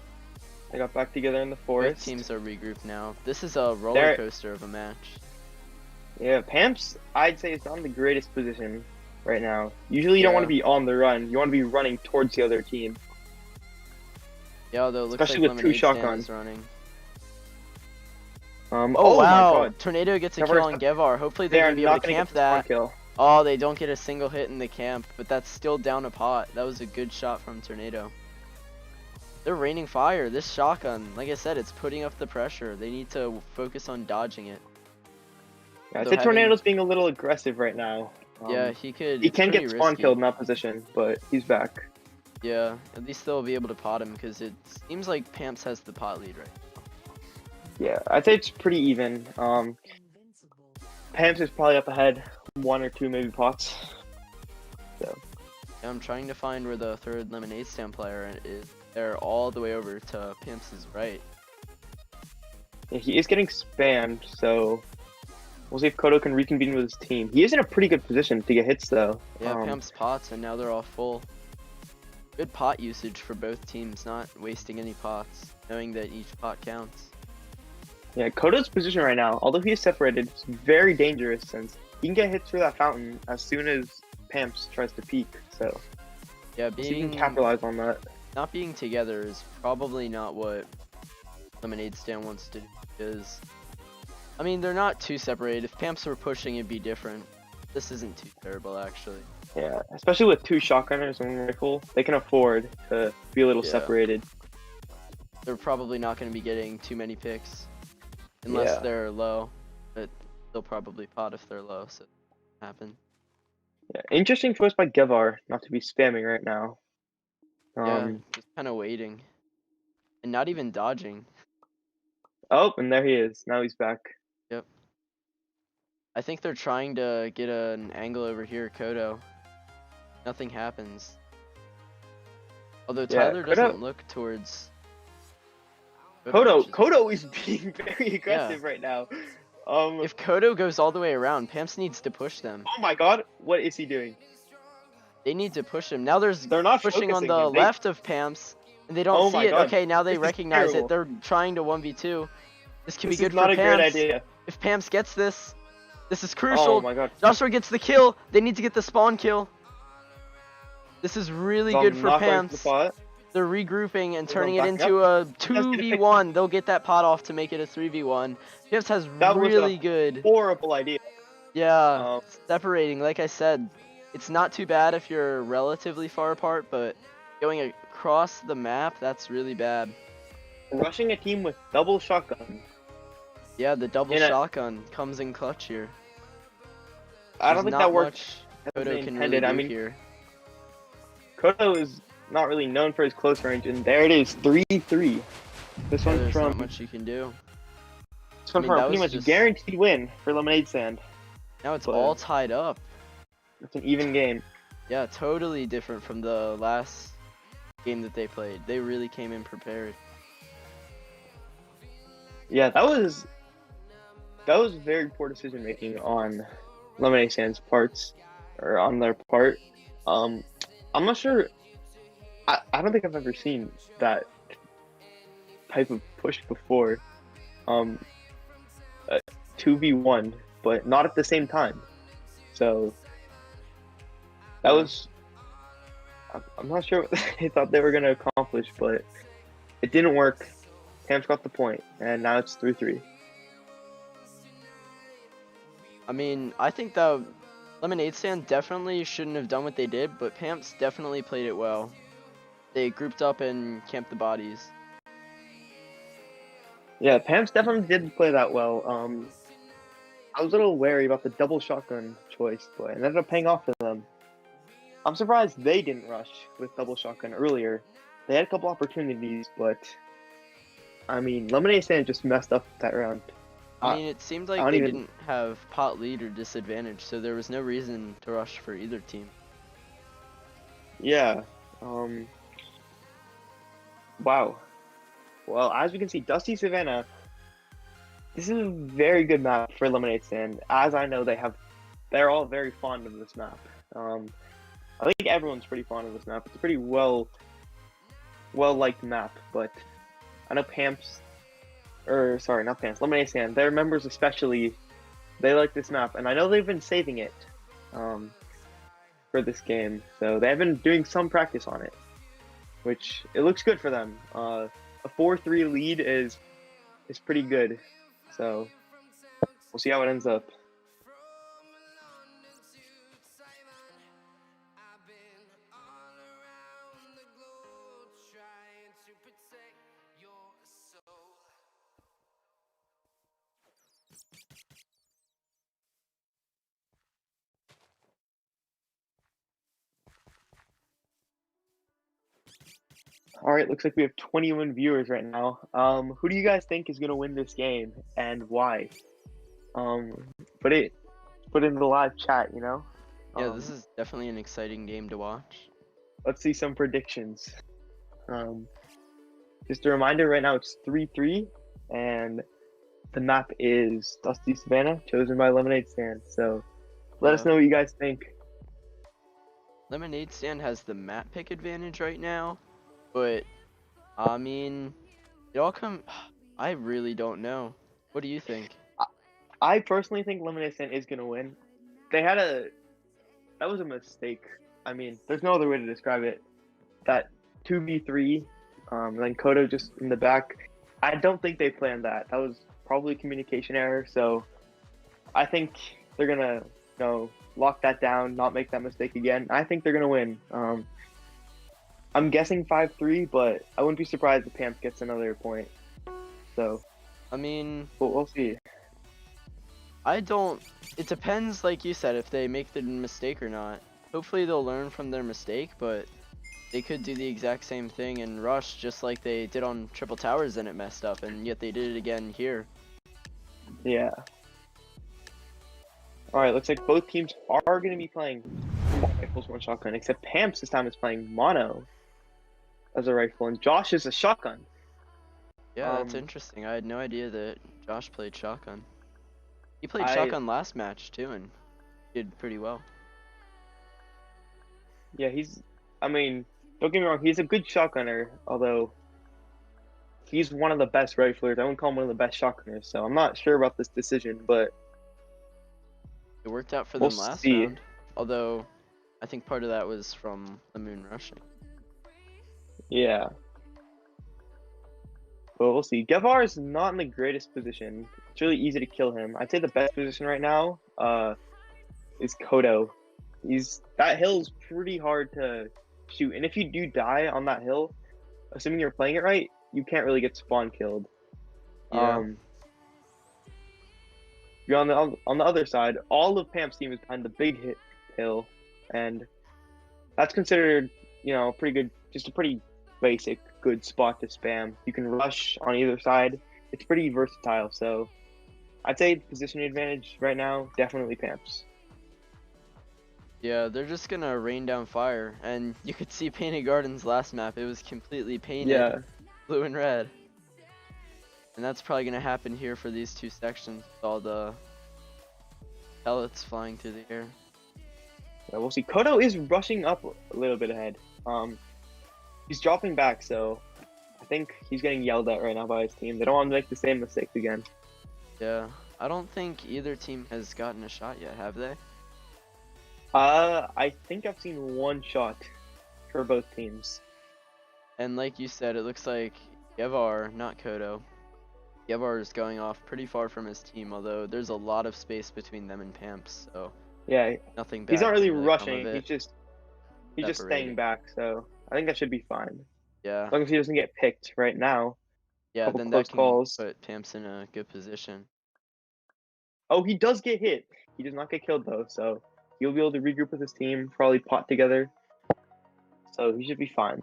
They got back together in the forest. Both teams are regrouped now. This is a roller coaster of a match. Yeah, Pamps, I'd say, is not in the greatest position right now. Usually you don't want to be on the run. You want to be running towards the other team. Yeah, although it looks Especially like with 2 Lemunadestand shotguns. is running. Oh wow! my god. Tornado gets a kill on Gevar. Hopefully they're going to be able to camp that. Kill. Oh, they don't get a single hit in the camp, but that's still down a pot. That was a good shot from Tornado. They're raining fire. This shotgun, like I said, it's putting up the pressure. They need to focus on dodging it. Yeah, I think Tornado's being a little aggressive right now. Yeah, he could. He can get spawn killed in that position, but he's back. Yeah, at least they'll be able to pot him because it seems like Pamps has the pot lead right. Yeah, I'd say it's pretty even. Pamps is probably up ahead 1 or 2 maybe pots. So. Yeah, I'm trying to find where the third Lemunadestand player is. They're all the way over to Pamps' right. Yeah, he is getting spammed, so we'll see if Kodo can reconvene with his team. He is in a pretty good position to get hits, though. Yeah, Pamps pots, and now they're all full. Good pot usage for both teams, not wasting any pots, knowing that each pot counts. Yeah, Kodo's position right now, although he is separated, is very dangerous since he can get hits through that fountain as soon as Pamps tries to peek. So yeah, he can capitalize on that. Not being together is probably not what Lemunadestand wants to do, because I mean, they're not too separated. If Pamps were pushing, it'd be different. This isn't too terrible, actually. Yeah, especially with 2 shotgunners and 1 rifle, they can afford to be a little separated. They're probably not going to be getting too many picks unless they're low, but they'll probably pot if they're low, so it happen. Yeah, interesting choice by Gevar not to be spamming right now. Yeah, just kind of waiting and not even dodging. Oh, and there he is. Now he's back. Yep. I think they're trying to get an angle over here, Kodo. Nothing happens. Although Tyler doesn't look towards Kodo is being very Yeah. aggressive right now. If Kodo goes all the way around, Pamps needs to push them. Oh my God, what is he doing? They need to push him. Now there's They're not pushing on focusing the him. left of Pamps, and they don't Oh see my it. God, Okay, now they this is recognize it. terrible. They're trying to 1v2. This could be This is good for not a great Pamps. idea. If Pamps gets this, this is Oh crucial. my God. Joshua gets the kill. They need to get the spawn kill. This is really good for Not going for the Pamps. pot. They're regrouping and turning it Backing into up. a 2v1. They'll get that pot off to make it a 3v1. Pamps has That was a really good. horrible idea. Yeah, Um, separating. Like I said, it's not too bad if you're relatively far apart, but going across the map, that's really bad. rushing a team with double shotgun. Yeah, the double In a- shotgun comes in clutch here. I don't There's think not that worked much as they Kodo can really intended. do I mean, here. Kodo is not really known for his close range, and there it is, 3-3. This Yeah, one there's from not much you can do. this one I mean, from a that pretty was much just- guaranteed win for Lemunadestand. Now it's But all tied up. it's an even game. Yeah, totally different from the last game that they played. They really came in prepared. Yeah, that was very poor decision making on Lemonadestand's parts, or on their part. I'm not sure. I don't think I've ever seen that type of push before. Um, 2v1, but not at the same time. So that Yeah. was. I'm not sure what they thought they were going to accomplish, but it didn't work. Pamps got the point, and now it's 3-3. I mean, I think that Lemunadestand definitely shouldn't have done what they did, but Pamps definitely played it well. They grouped up and camped the bodies. Yeah, Pamps definitely did play that well. I was a little wary about the double shotgun choice, but it ended up paying off for them. I'm surprised they didn't rush with double shotgun earlier. They had a couple opportunities, but I mean, Lemonade just messed up that round. I mean, it seemed like don't they even- didn't have pot lead or disadvantage, so there was no reason to rush for either team. Yeah. Wow. Well, as we can see, Dusty Savannah. This is a very good map for Lemonade Stand. As I know, they're all very fond of this map. I think everyone's pretty fond of this map. It's a pretty well liked map, but I know Pamps, or sorry, not Pamps, Lemonade Stand. Their members especially, they like this map, and I know they've been saving it for this game. So they have been doing some practice on it, which it looks good for them. A 4-3 lead is pretty good. So we'll see how it ends up. All right, looks like we have 21 viewers right now. Who do you guys think is gonna win this game and why? Put it in the live chat. You know. Yeah, this is definitely an exciting game to watch. Let's see some predictions. Just a reminder, right now it's 3-3, and the map is Dusty Savannah, chosen by Lemunadestand. So let us Yeah. know what you guys think. Lemunadestand has the map pick advantage right now, but I mean, it all come. I really don't know. What do you think? I personally think Lemunadestand is gonna win. That was a mistake. I mean, there's no other way to describe it. That 2v3, then Kodo just in the back. I don't think they planned that. That was probably a communication error. So I think they're gonna, lock that down, not make that mistake again. I think they're gonna win. I'm guessing 5-3, but I wouldn't be surprised if Pamps gets another point. So I mean, we'll see. it depends, like you said, if they make the mistake or not. Hopefully they'll learn from their mistake, but they could do the exact same thing and rush just like they did on Triple Towers and it messed up, and yet they did it again here. Yeah. All right, looks like both teams are going to be playing rifles, one shotgun, except Pamps this time is playing mono as a rifle, and Josh is a shotgun. Yeah, that's interesting. I had no idea that Josh played shotgun. He played I shotgun last match too and did pretty well. Yeah, I mean, don't get me wrong, he's a good shotgunner, although he's one of the best riflers. I wouldn't call him one of the best shotgunners, so I'm not sure about this decision, but It worked out for we'll them last see. round. Although, I think part of that was from Lemoon rushing. Yeah, but we'll see. Gevar is not in the greatest position. It's really easy to kill him. I'd say the best position right now, is Kodo. That hill's pretty hard to shoot, and if you do die on that hill, assuming you're playing it right, you can't really get spawn killed. Yeah. You're on the other side. All of Pam's team is behind the big hill, and that's considered, pretty good. Just a pretty basic good spot to spam. You can rush on either side. It's pretty versatile. So I'd say position advantage right now, definitely Pamps. Yeah, they're just gonna rain down fire, and you could see Painted Gardens last map. It was completely painted Yeah, blue and red. And that's probably gonna happen here for these two sections with all the pellets flying through the air. yeah, we'll see. Kodo is rushing up a little bit ahead. He's dropping back, so I think he's getting yelled at right now by his team. They don't want to make the same mistakes again. Yeah, I don't think either team has gotten a shot yet, have they? I think I've seen one shot for both teams. And like you said, it looks like Gevar, not Kodo. Gevar is going off pretty far from his team, although there's a lot of space between them and Pamps, so Yeah, nothing bad he's not really can really come of rushing. it. He's just staying Separating. back. So I think that should be fine, Yeah, as long as he doesn't get picked right now. A yeah, couple then that close can calls. put Pamps in a good position. Oh, he does get hit. He does not get killed though, so he'll be able to regroup with his team, probably pot together. So he should be fine.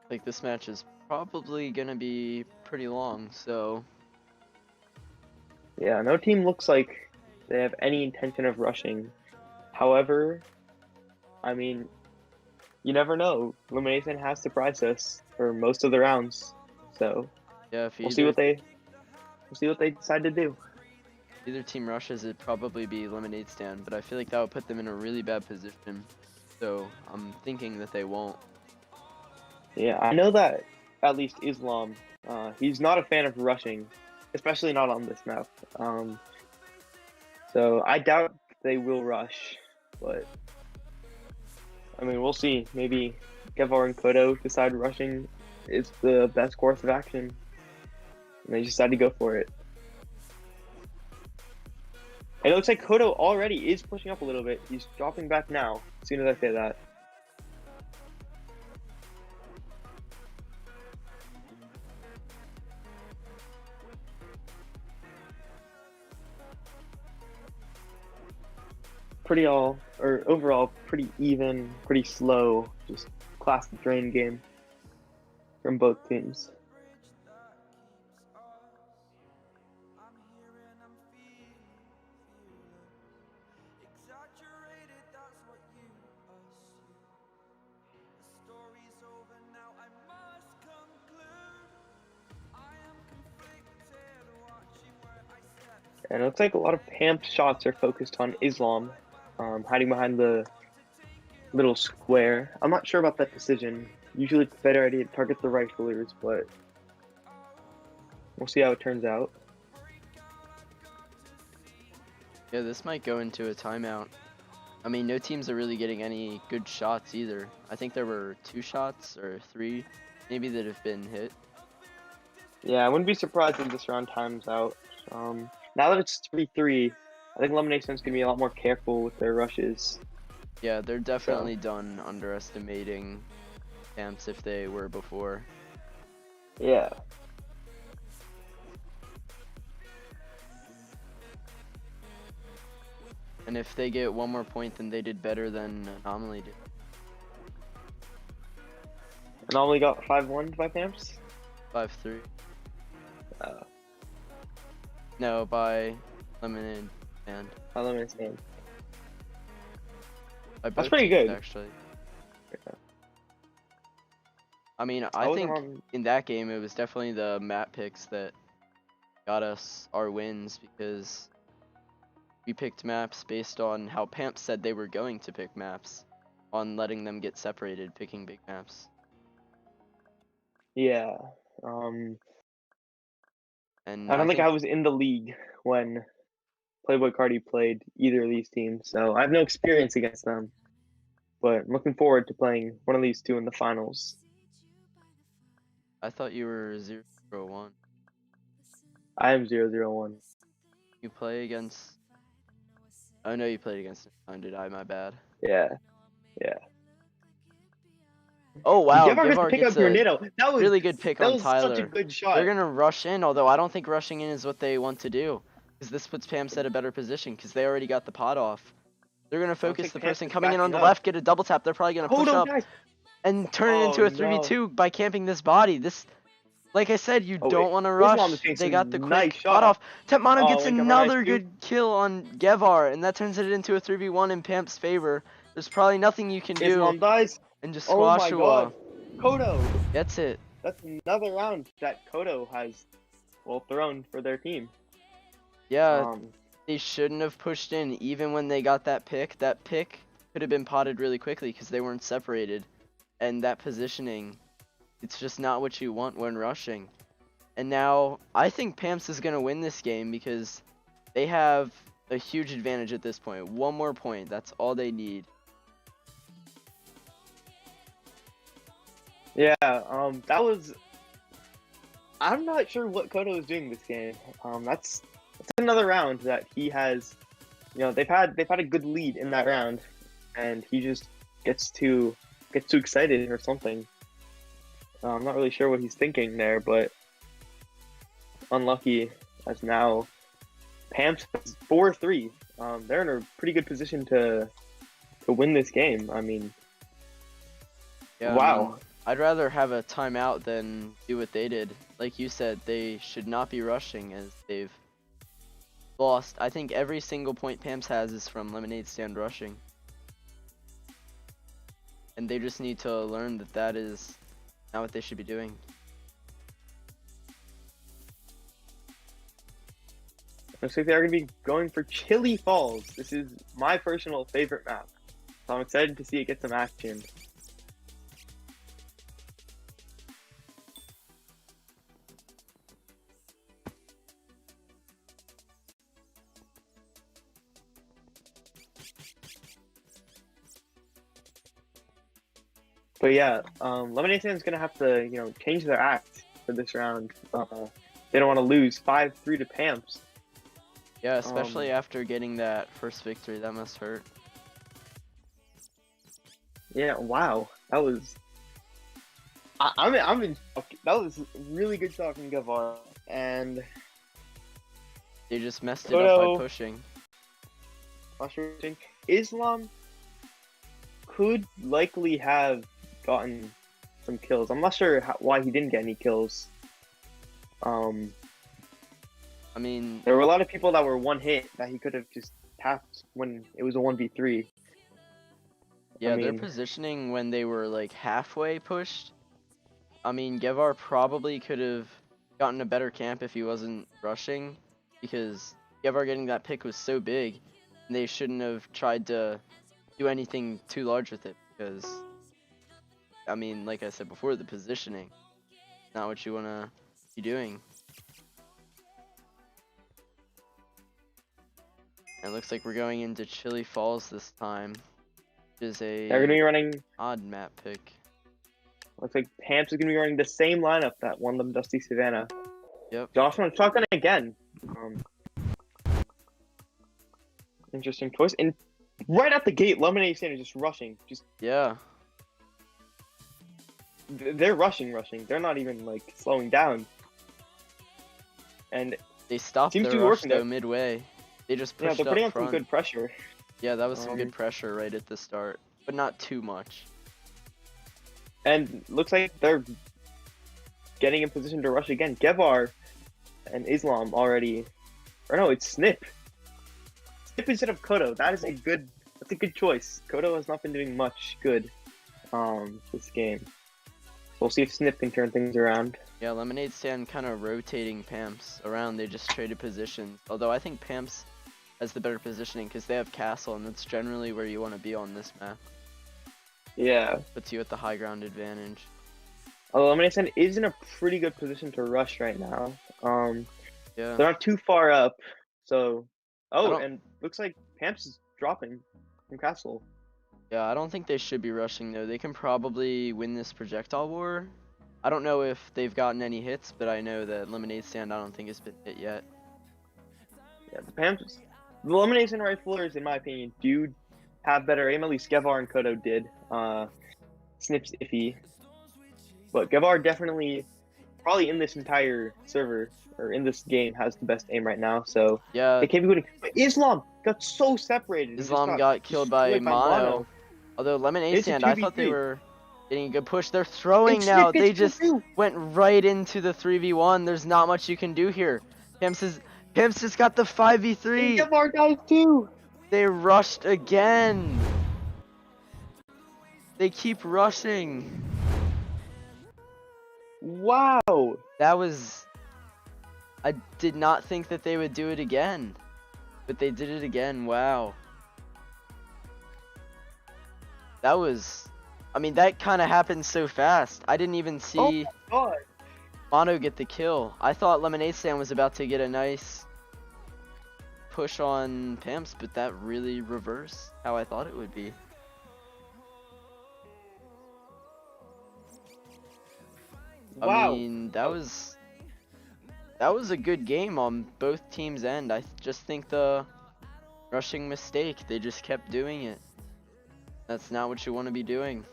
Like, this match is probably gonna be pretty long, so Yeah, no team looks like they have any intention of rushing. However, I mean, you never know. Lemunadestand has surprised us for most of the rounds, so yeah, if we'll see what they decide to do. either team rushes, it'd probably be Lemunadestand, but I feel like that would put them in a really bad position. So I'm thinking that they won't. Yeah, I know that at least Islam, he's not a fan of rushing, especially not on this map. So I doubt they will rush, but I mean, we'll see. Maybe Kevar and Kodo decide rushing is the best course of action, and they decide to go for it. And it looks like Kodo already is pushing up a little bit. He's dropping back now, as soon as I say that. Overall, pretty even, pretty slow, just classic drain game from both teams. And it looks like a lot of Pamp shots are focused on Islam, hiding behind the little square. I'm not sure about that decision. Usually it's a better idea to target the riflers, but we'll see how it turns out. Yeah, this might go into a timeout. I mean, no teams are really getting any good shots either. I think there were 2 shots or 3, maybe, that have been hit. Yeah, I wouldn't be surprised if this round times out. Now that it's 3-3, I think Lemunadestand is going to be a lot more careful with their rushes. Yeah, they're definitely done underestimating Pamps if they were before. Yeah. And if they get 1 more point, then they did better than Anomaly did. Anomaly got 5-1 by Pamps? 5-3. Uh, No, by Lemonade and Lemunadestand. by That's both pretty teams, good. actually. I mean, I I wasn't think on. in that game it was definitely the map picks that got us our wins because we picked maps based on how Pamps said they were going to pick maps, on letting them get separated, picking big maps. Yeah. And I don't I think think I was in the league when Playboy Cardi played either of these teams, so I have no experience against them. But I'm looking forward to playing one of these two in the finals. I thought you were 0-1. I am 0-0-1. You play against. Oh no, you played against did I? My bad. Yeah, yeah. Oh wow, Givar gets to Givar pick gets up your a Nitto. really good pick That on was such a Tyler. good They're shot. gonna rush in, although I don't think rushing in is what they want to do, because this puts Pamps at a better position, because they already got the pot off. They're gonna Looks focus like the Pants person is coming in on backing the up. left, get a double tap. They're probably gonna push Kodo up dies. and turn it Oh into a no. 3v2 by camping this body. This, like I said, you Oh, don't want to Islam is rush. getting They got the some nice quick pot shot. off. Tepmano Oh, gets Link Givar nice another too. good kill on Gevar, and that turns it into a 3v1 in Pamps' favor. There's probably nothing you can do, Islam dies. and just Oh my Squashua god. Kodo. gets it. That's another round that Kodo has thrown for their team. Yeah, they shouldn't have pushed in even when they got that pick. That pick could have been potted really quickly because they weren't separated. And that positioning, it's just not what you want when rushing. And now I think Pamps is going to win this game because they have a huge advantage at this point. One more point, that's all they need. Yeah, that was. I'm not sure what Kodo is doing this game. That's another round that he has. They've had a good lead in that round, and he just gets too excited or something. I'm not really sure what he's thinking there, but unlucky as now. Pamps 4-3. They're in a pretty good position to win this game. I mean, Yeah, wow. I mean, I'd rather have a timeout than do what they did. Like you said, they should not be rushing as they've lost. I think every single point Pamps has is from Lemunadestand rushing. And they just need to learn that that is not what they should be doing. Looks like they're going to be going for Chili Falls. This is my personal favorite map. So I'm excited to see it get some action. But yeah, Lemonade is gonna have to, change their act for this round. They don't want to lose 5-3 to Pamps. Yeah, especially after getting that first victory, that must hurt. Yeah, wow, that was. I'm in shock. That was really good shot from Gavar, and They just messed it up by pushing. Islam could likely have gotten some kills. I'm not sure why he didn't get any kills. I mean, there were a lot of people that were one hit that he could have just tapped when it was a 1v3. yeah, their positioning when they were like halfway pushed. I mean, Gevar probably could have gotten a better camp if he wasn't rushing, because Gevar getting that pick was so big, and they shouldn't have tried to do anything too large with it, because, I mean, like I said before, the positioning, not what you want to be doing. And it looks like we're going into Chili Falls this time, which is They're going to be running odd map pick. Looks like Pamps is going to be running the same lineup that won them Dusty Savannah. Yep. Josh on shotgun again. Interesting choice. And right out the gate, Lemunadestand is just rushing. Yeah. They're rushing. They're not even like slowing down. And they stopped their rush though midway. They just pushed up front. Yeah, they're putting on some good pressure. Yeah, that was some good pressure right at the start, but not too much. And looks like they're getting in position to rush again. Gevar and Islam already, or no, it's Snip. Snip instead of Kodo. That's a good choice. Kodo has not been doing much good this game. We'll see if Snip can turn things around. Yeah, Lemunadestand kind of rotating Pamps around. They just traded positions. Although I think Pamps has the better positioning because they have Castle, and that's generally where you want to be on this map. Yeah. Puts you at the high ground advantage. Lemunadestand is in a pretty good position to rush right now. Yeah. They're not too far up, so. Oh, don't- and looks like Pamps is dropping from Castle. Yeah, I don't think they should be rushing though. They can probably win this projectile war. I don't know if they've gotten any hits, but I know that Lemunadestand I don't think has been hit yet. Yeah, the Lemunadestand riflers, in my opinion, do have better aim. At least Gevar and Kodo did. Snip's iffy, but Gevar definitely, probably in this entire server or in this game, has the best aim right now. So Yeah, it can't be winning. But Islam got so separated. And just Islam got killed by destroyed Mono. Although It's a Lemunadestand, I thought they 2v3. were getting a good push. They're throwing And now. Snip gets They just killed too. went right into the 3v1. There's not much you can do here. Pamps just got the And 5v3. Gevar dies too. They rushed again. They keep rushing. Wow. That was... I did not think that they would do it again. But they did it again. Wow. That was... I mean, that kind of happened so fast. I didn't even see Oh my God. Mono get the kill. I thought Lemunadestand was about to get a nice push on Pamps, but that really reversed how I thought it would be. Wow. I mean, that was a good game on both teams' end. I just think the rushing mistake, they just kept doing it. That's not what you want to be doing.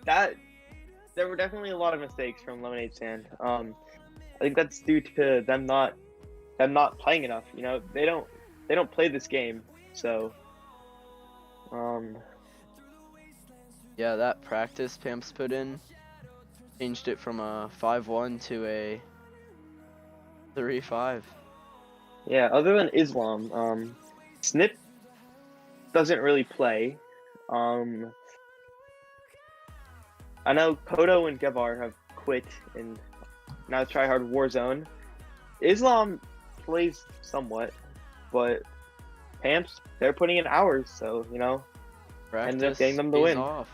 There were definitely a lot of mistakes from Lemunadestand. I think that's due to them not playing enough. You know, they don't play this game, so Yeah, that practice Pamps put in changed it from a 5-1 to a 3-5. yeah. Other than Islam, Snip doesn't really play. I know Kodo and Gevar have quit and now try hard Warzone. Islam plays somewhat, but Pamps, they're putting in hours, so you know, ended up getting them the pays win. off.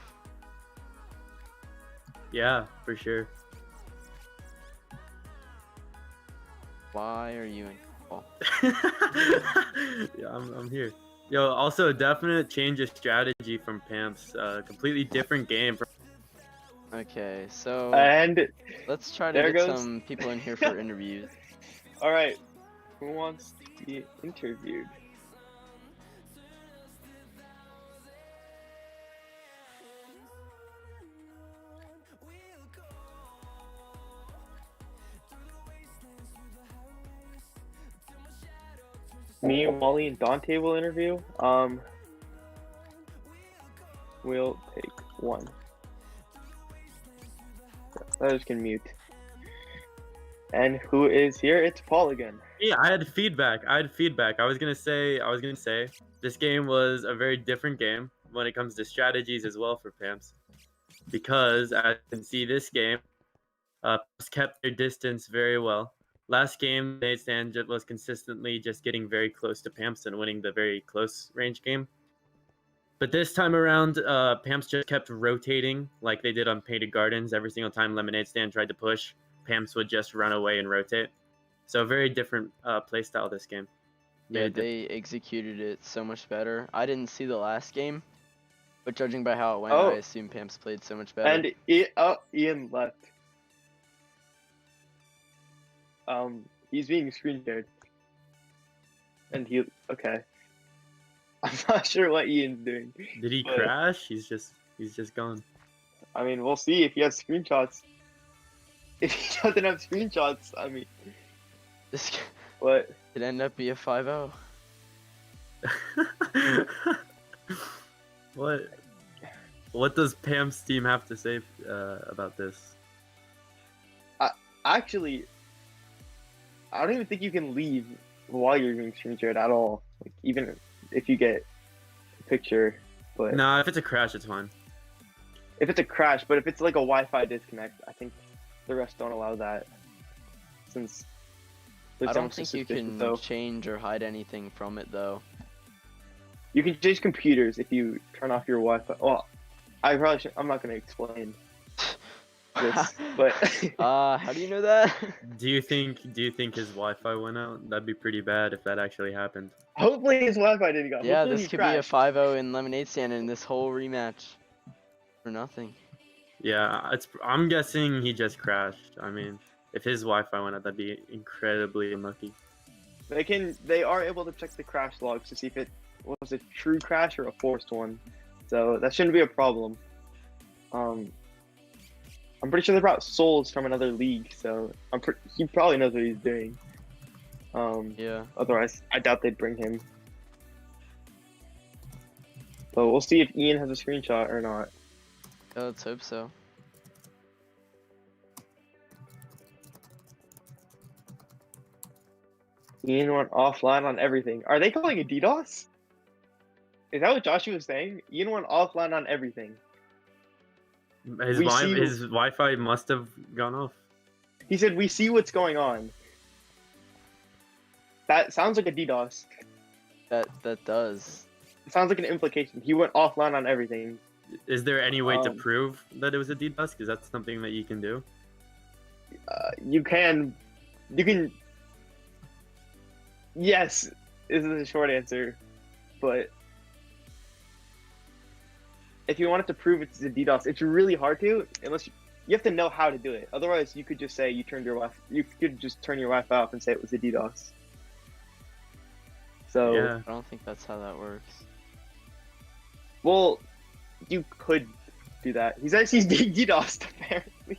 Yeah, for sure. Why are you in call? Yeah, I'm here. Yo, also a definite change of strategy from Pamps. Completely different game. Okay, so And let's try to there get goes- some people in here for interviews. all right, who wants to be interviewed? Me, Wally, and Dante will interview. We'll take one. Others can mute. And who is here? It's Paul again. Yeah, I had feedback. I was gonna say this game was a very different game when it comes to strategies as well for Pamps, because as you can see, this game Pamps kept their distance very well. Last game, Lemunadestand was consistently just getting very close to Pamps and winning the very close range game. But this time around, Pamps just kept rotating like they did on Painted Gardens. Every single time Lemunadestand tried to push, Pamps would just run away and rotate. So a very different playstyle this game. Yeah, they executed it so much better. I didn't see the last game, but judging by how it went, Oh. I assume Pamps played so much better. And Ian left. He's being screen shared. And okay. I'm not sure what Ian's doing. Did he but, crash? He's just gone. I mean, we'll see if he has screenshots. If he doesn't have screenshots, I mean, This what? could end up be a 5-0. What does Pam's team have to say about this? Actually, I don't even think you can leave while you're being screen shared at all. Like, even if you get a picture. But Nah, if it's a crash, it's fine. if it's a crash, but if it's like a Wi-Fi disconnect, I think the refs don't allow that. Since there's I so don't much think you suspicion, can so change or hide anything from it though. you can change computers if you turn off your Wi-Fi. Well, I probably should, I'm not gonna explain this, but How do you know that? Do you think his Wi-Fi went out? That'd be pretty bad if that actually happened. hopefully his Wi-Fi didn't go. Yeah, Hopefully this he could be a crashed. 5-0 in Lemunadestand in this whole rematch for nothing. Yeah, I'm guessing he just crashed. I mean, if his Wi-Fi went out, that'd be incredibly unlucky. They are able to check the crash logs to see if it was a true crash or a forced one. So that shouldn't be a problem. I'm pretty sure they brought Souls from another league, so he probably knows what he's doing. Yeah. Otherwise, I doubt they'd bring him. But we'll see if Ian has a screenshot or not. Yeah, let's hope so. Ian went offline on everything. Are they calling it DDoS? Is that what Joshua was saying? Ian went offline on everything. His Wi-Fi must have gone off. He said, "We see what's going on." That sounds like a DDoS. That does. It sounds like an implication. He went offline on everything. Is there any way to prove that it was a DDoS? Because that's something that you can do. You can. Yes, is the short answer, but if you wanted to prove it's a DDoS, it's really hard to, unless you have to know how to do it. Otherwise, you could just say you turned your Wi-Fi. You could just turn your Wi-Fi off and say it was a DDoS. So Yeah. I don't think that's how that works. Well, you could do that. He's actually being DDoSed apparently.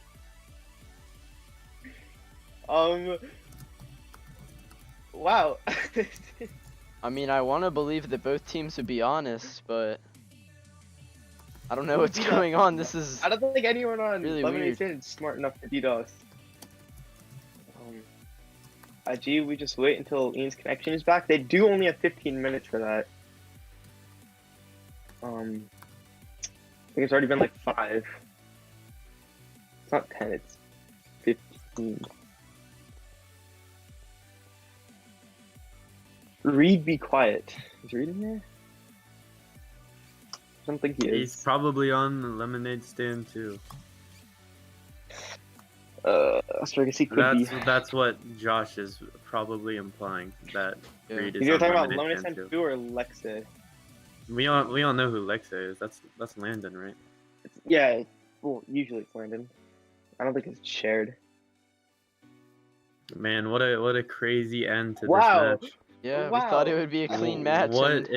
Wow. I mean, I want to believe that both teams would be honest, but I don't know what's going on. This is I don't think anyone on really Lemunadestand is smart enough to DDoS. IG, we just wait until Ian's connection is back. They do only have 15 minutes for that. I think it's already been like 5. It's not 10, it's 15. Reed, be quiet. Is Reed in there? I don't think he is. He's probably on the Lemunadestand too. So I guess he could be. That's what Josh is probably implying. That Reed is You're on talking about Lemunadestand Lemunadestand too. or Lexe? We all know who Lexa is. That's Landon, right? Yeah, well, usually it's Landon. I don't think it's shared. Man, what a crazy end to Wow. this match. yeah. We thought it would be a clean match. What and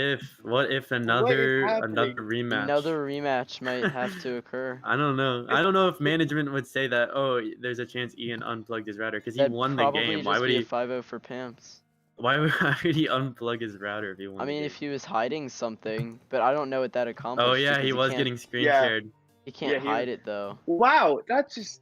if another rematch? Another rematch might have to occur. I don't know. I don't know if management would say that. Oh, there's a chance Ian unplugged his router because he won the game. Why would he? 5-0 for Pamts. Why would he unplug his router if he won? I mean, the if game? he was hiding something, but I don't know what that accomplished. Oh yeah, because he was can't- getting screen Yeah. shared. He can't Yeah, he hide was- it though. Wow, that's just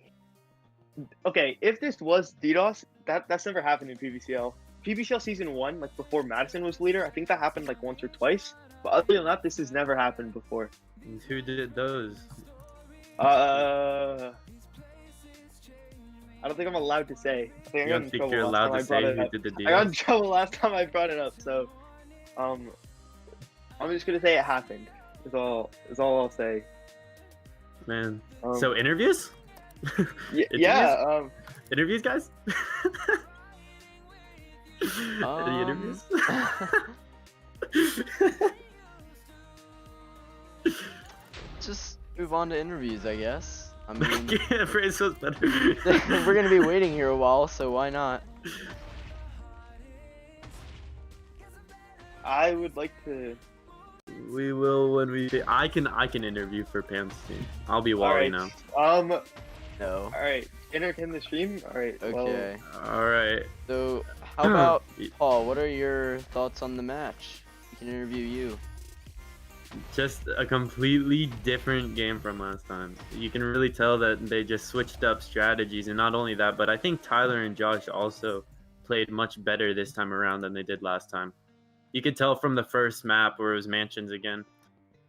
okay. If this was DDoS, that's never happened in PBCL. PBCL season 1, like before Madison was leader, I think that happened like once or twice. But other than that, this has never happened before. And who did those? I don't think I'm allowed to say. I think I You got don't in think trouble you're last allowed time to I brought say it who up. did the I got in DDoS? trouble last time I brought it up, so I'm just gonna say it happened. Is all I'll say. Man. Um, So interviews? yeah. Interviews, guys? Any interviews? Just move on to interviews, I guess. I mean, Yeah, phrase was better. we're gonna be waiting here a while, so why not? I would like to. We will when we. I can interview for Pam's team. I'll be Wally now. No. All right. Entertain the stream. All right. Okay. All right. So, how about Paul? What are your thoughts on the match? We can interview you. Just a completely different game from last time. You can really tell that they just switched up strategies, and not only that, but I think Tyler and Josh also played much better this time around than they did last time. You could tell from the first map where it was mansions again.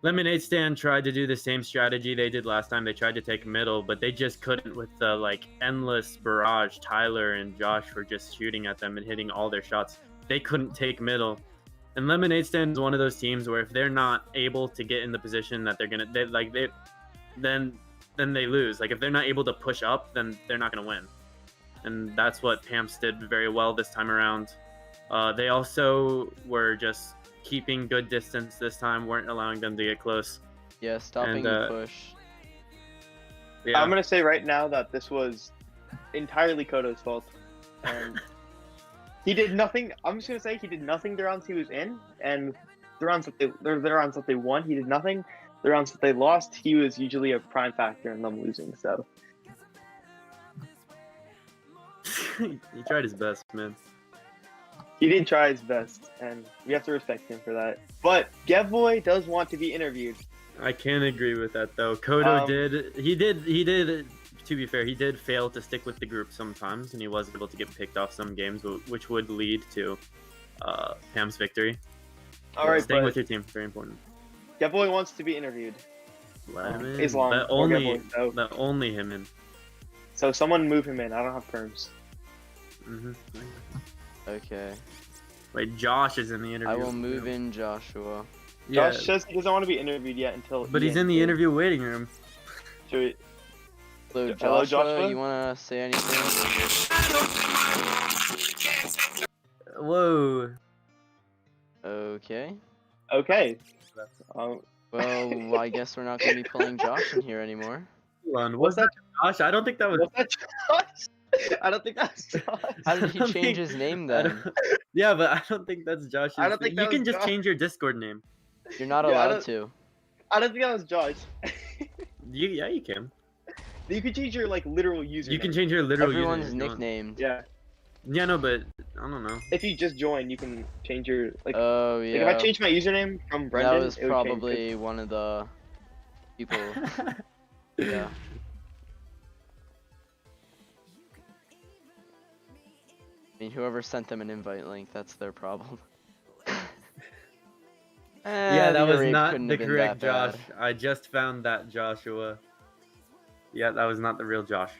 Lemunadestand tried to do the same strategy they did last time. They tried to take middle, but they just couldn't with the like endless barrage. Tyler and Josh were just shooting at them and hitting all their shots. They couldn't take middle. And Lemunadestand is one of those teams where if they're not able to get in the position that then they lose. Like if they're not able to push up, then they're not gonna win. And that's what Pamts did very well this time around. They also were just keeping good distance this time, weren't allowing them to get close. Yeah, stopping the push. Yeah. I'm gonna say right now that this was entirely Kodo's fault. And he did nothing. I'm just gonna say he did nothing the rounds he was in, and the rounds that they won, he did nothing. The rounds that they lost, he was usually a prime factor in them losing. So He tried his best, man. he did try his best, and we have to respect him for that. But Gevboy does want to be interviewed. I can't agree with that though. Kodo did. To be fair, he did fail to stick with the group sometimes, and he was able to get picked off some games, which would lead to Pam's victory. All right, staying but with your team, very important. Gevboy wants to be interviewed. Let him in. Islam Let or only, Gevboy, so. let only him in. So someone move him in. I don't have terms. Okay. Wait, Josh is in the interview. I will move in Joshua. Yeah, Josh says he doesn't want to be interviewed yet until. but he's in the interview waiting room. Should we... Hello, Hello, Joshua. Joshua? You wanna say anything? Whoa. Okay. Okay. Well, I guess we're not gonna be pulling Josh in here anymore. Hold on, What's was that Josh? I don't think that was. Was that Josh? I don't think that's Josh. How did he I don't change think- his name I then? don't- Yeah, but I don't think that's Josh's. I don't think you that can was just Josh. change your Discord name. You're not Yeah, I allowed don't- to. I don't think that was Josh. Yeah, you can. You could change your like literal username. You can change your literal Everyone's username if you want. nicknamed. Yeah. Yeah, no, but I don't know. If you just join, you can change your like. Oh Like yeah. if I change my username from Brendan, that was it would change, probably one of the people. Yeah. I mean, whoever sent them an invite link, that's their problem. Yeah, that the was rape not couldn't the have been correct that Josh. bad. I just found that Joshua. Yeah, that was not the real Josh.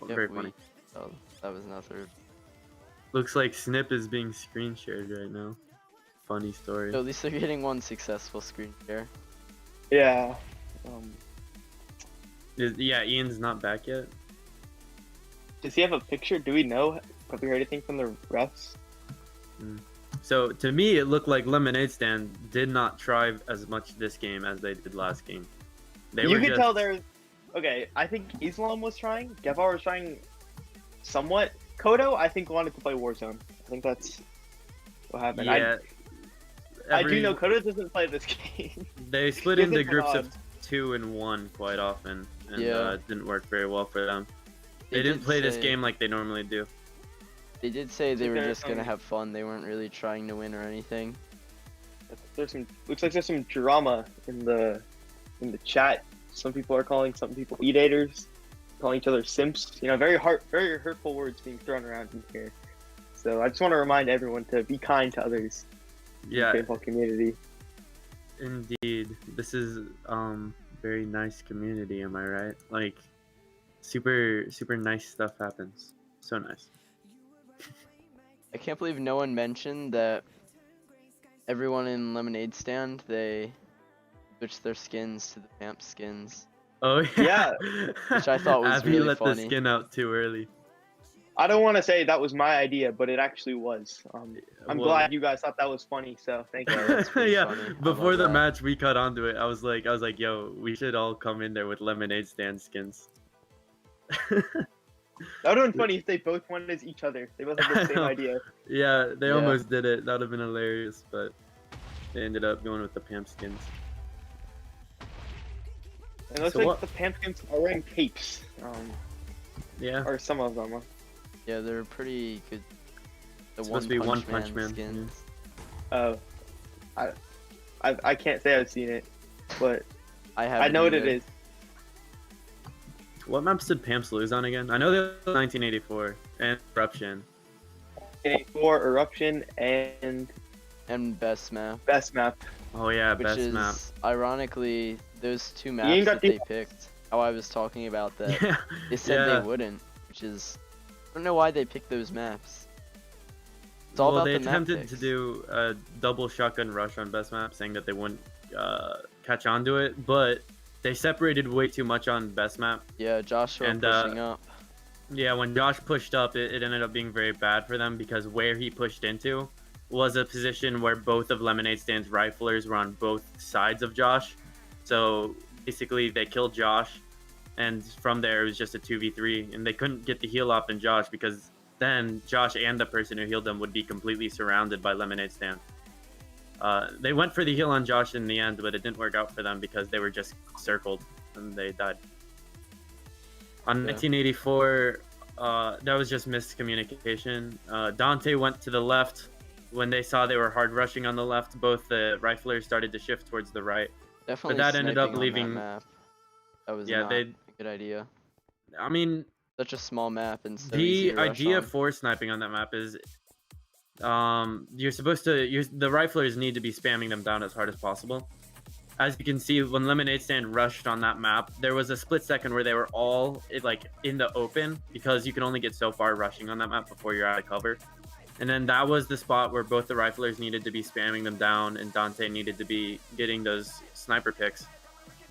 Very funny. Oh, that was another. Looks like Snip is being screen shared right now. Funny story. So at least they're getting one successful screen share. Yeah. Yeah, Ian's not back yet. Does he have a picture? Do we know? Have we heard anything from the refs? So to me, it looked like Lemunadestand did not try as much this game as they did last game. You could tell there's. Okay, I think Islam was trying. Gevar was trying somewhat. Kodo, I think, wanted to play Warzone. I think that's what happened. Yeah. I do know Kodo doesn't play this game. They split He into doesn't groups have of 2 and 1 quite often, and Yeah. it didn't work very well for them. They did didn't play this say- game like they normally do. They did say they were There's just gonna some- have fun. They weren't really trying to win or anything. Looks like there's some drama in the chat. Some people are calling some people eat-aters, calling each other simps. You know, very hurtful words being thrown around in here. So I just want to remind everyone to be kind to others Yeah, in the paintball community. indeed. This is very nice community, am I right? Like super nice stuff happens. So nice. I can't believe no one mentioned that everyone in Lemunadestand, they switched their skins to the Pamps skins. Oh Yeah. Which I thought was Abby really let funny. the skin out too early. I don't want to say that was my idea, but it actually was. I'm Well- glad you guys thought that was funny, so thank you. that's pretty Yeah, funny. I before love the that. match we cut onto it. I was like, yo, we should all come in there with Lemunadestand skins. That would have been funny if they both went as each other. They both had the same idea. Yeah, they Yeah. almost did it. That would have been hilarious, but they ended up going with the Pamp skins. It looks So like what- the Pumpkins are wearing capes, Yeah. or some of them. Yeah, they're pretty good. The It's supposed to be One Punch Man, skins. I can't say I've seen it, but I have. I know what it is. What maps did Pamps lose on again? I know they lost 1984 and Eruption. 84 Eruption and And best map. best map. Oh yeah, which best is map. ironically those two Ian maps got that they picked. How I was talking about that. Yeah, They said they yeah. wouldn't, which is I don't know why they picked those maps. It's all Well, about they the map attempted picks. to do a double shotgun rush on best map, saying that they wouldn't catch on to it, but they separated way too much on best map. Yeah, Joshua And pushing up. yeah, when Josh pushed up, it ended up being very bad for them because where he pushed into was a position where both of Lemunadestand's riflers were on both sides of Josh. So basically, they killed Josh, and from there it was just a 2v3, and they couldn't get the heal off in Josh because then Josh and the person who healed them would be completely surrounded by Lemunadestand. They went for the heal on Josh in the end, but it didn't work out for them because they were just circled and they died. On 1984, that was just miscommunication. Dante went to the left. When they saw they were hard rushing on the left, both the riflers started to shift towards the right. Definitely that ended up sniping on leaving- that map. That was Yeah, not a good idea. I mean, Such a small map and so easy the to rush idea on. for sniping on that map is you're supposed to the riflers need to be spamming them down as hard as possible. As you can see, when Lemunadestand rushed on that map, there was a split second where they were all like in the open because you can only get so far rushing on that map before you're out of cover. And then that was the spot where both the riflers needed to be spamming them down and Dante needed to be getting those sniper picks.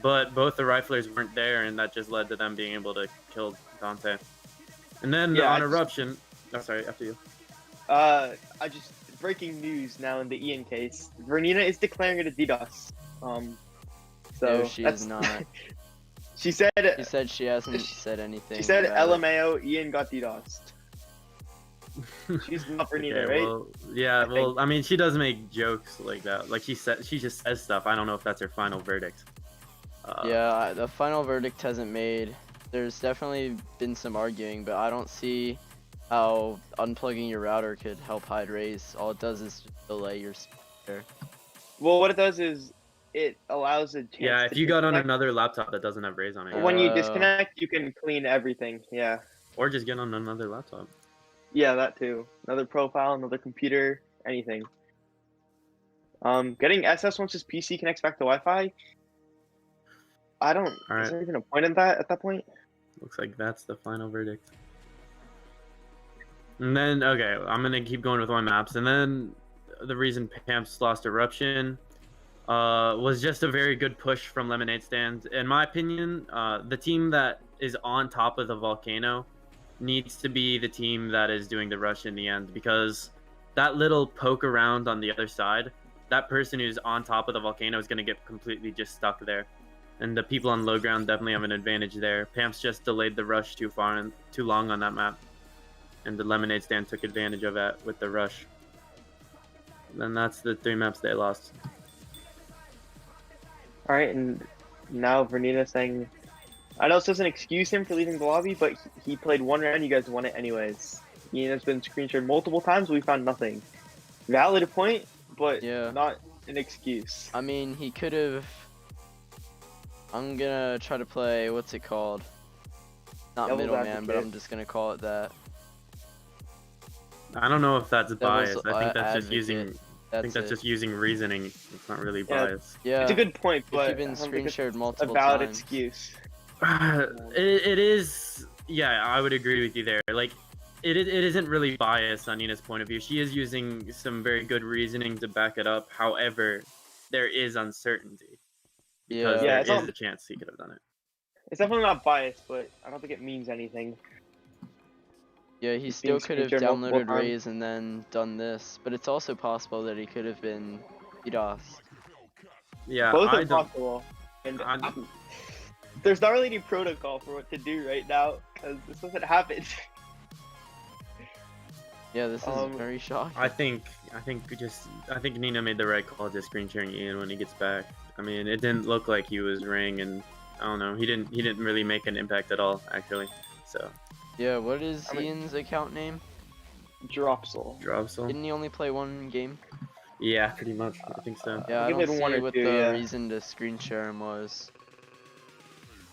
But both the riflers weren't there, and that just led to them being able to kill Dante. And then on Eruption... Oh, sorry, after you. Breaking news now in the Ian case. Vernina is declaring it a DDoS. So no, she is not. She said she hasn't said anything. She said about LMAO, Ian got DDoSed. She's not Vernina, Okay, right? well, yeah, I mean, she does make jokes like that. Like, she just says stuff. I don't know if that's her final verdict. Yeah, the final verdict hasn't made. There's definitely been some arguing, but I don't see how unplugging your router could help hide raise. All it does is just delay your speaker. Well, what it does is it allows a chance. Yeah, if to you got on disconnect. another laptop that doesn't have raise on it. When you disconnect, you can clean everything. Yeah. Or just get on another laptop. Yeah, that too. Another profile, another computer, anything. Getting SS once his PC connects back to Wi-Fi. I don't. All right. Is there even a point in that at that point? Looks like that's the final verdict. And then, okay, I'm gonna keep going with my maps. And then the reason Pamts lost Eruption was just a very good push from Lemunadestand. In my opinion, the team that is on top of the volcano needs to be the team that is doing the rush in the end, because that little poke around on the other side, that person who's on top of the volcano is going to get completely just stuck there. And the people on low ground definitely have an advantage there. Pamps just delayed the rush too far and too long on that map. And the Lemunadestand took advantage of it with the rush. Then that's the 3 maps they lost. Alright, and now Vernina saying, I know this doesn't excuse him for leaving the lobby, but he played one round, you guys won it anyways. Ian has been screen shared multiple times, we found nothing. Valid point, but not an excuse. I mean, he could have... I'm gonna try to play, what's it called? Not middleman, but I'm just gonna call it that. I don't know if that's bias. I think that's just using... I think that's just using reasoning. It's not really bias. Yeah, it's a good point, but if you've been screen shared multiple a valid times. excuse. It is. Yeah, I would agree with you there. Like, it isn't really biased on Nina's point of view. She is using some very good reasoning to back it up. However, there is uncertainty because there is a chance he could have done it. It's definitely not biased, but I don't think it means anything. Yeah, he still could have downloaded Raze and then done this, but it's also possible that he could have been DDoS. Yeah, both are possible. And there's not really any protocol for what to do right now because this doesn't happen. Yeah, this is very shocking. I think Nina made the right call just screen sharing Ian when he gets back. I mean, it didn't look like he was ring, and I don't know, he didn't really make an impact at all actually. So. Yeah, what is Ian's account name? Dropsel. Didn't he only play one game? Yeah, pretty much. I think so. Yeah, I don't see what the reason to screen share him was.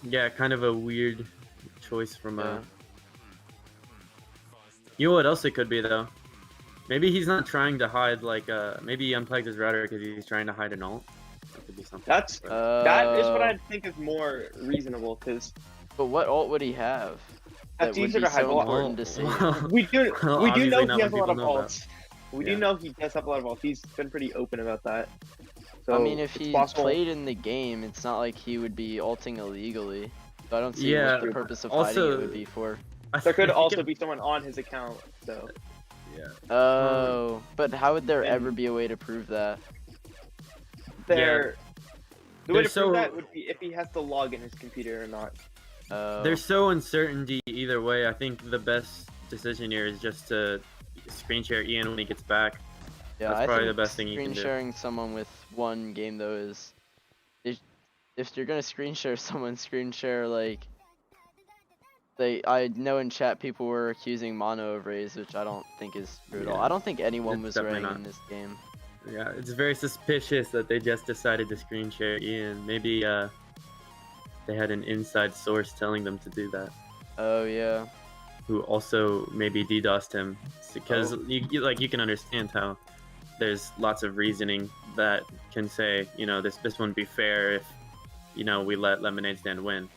Yeah, kind of a weird choice from You know what else it could be though? Maybe he's not trying to hide like maybe he unplugged his router because he's trying to hide an alt. That could be something. That is what I think is more reasonable because But what alt would he have? that's That would easier be to hide. so important to see. We do obviously know not he has when a lot of people know that. alts. We Yeah. do know he does have a lot of alts. He's been pretty open about that. So I mean, if it's he possible. played in the game, it's not like he would be alting illegally. So I don't see Yeah, what the purpose of hiding also- it would be for. There could If he also can- be someone on his account. So Yeah. Oh, but how would there and- ever be a way to prove that? there, the way They're to prove so- that would be if he has to log in his computer or not. Oh. There's so uncertainty either way. I think the best decision here is just to screen share Ian when he gets back. Yeah, That's I probably think the best thing you screen can do. sharing someone with one game though is, if you're gonna screen share someone, screen share like. I know in chat people were accusing mono of raise, which I don't think is true at all. Yeah, I don't think anyone it's was definitely raying not. in this game. Yeah, it's very suspicious that they just decided to screen share Ian. Maybe they had an inside source telling them to do that, Oh yeah. who also maybe DDoSed him, because Oh. you can understand how there's lots of reasoning that can say, this wouldn't be fair if we let Lemunadestand win.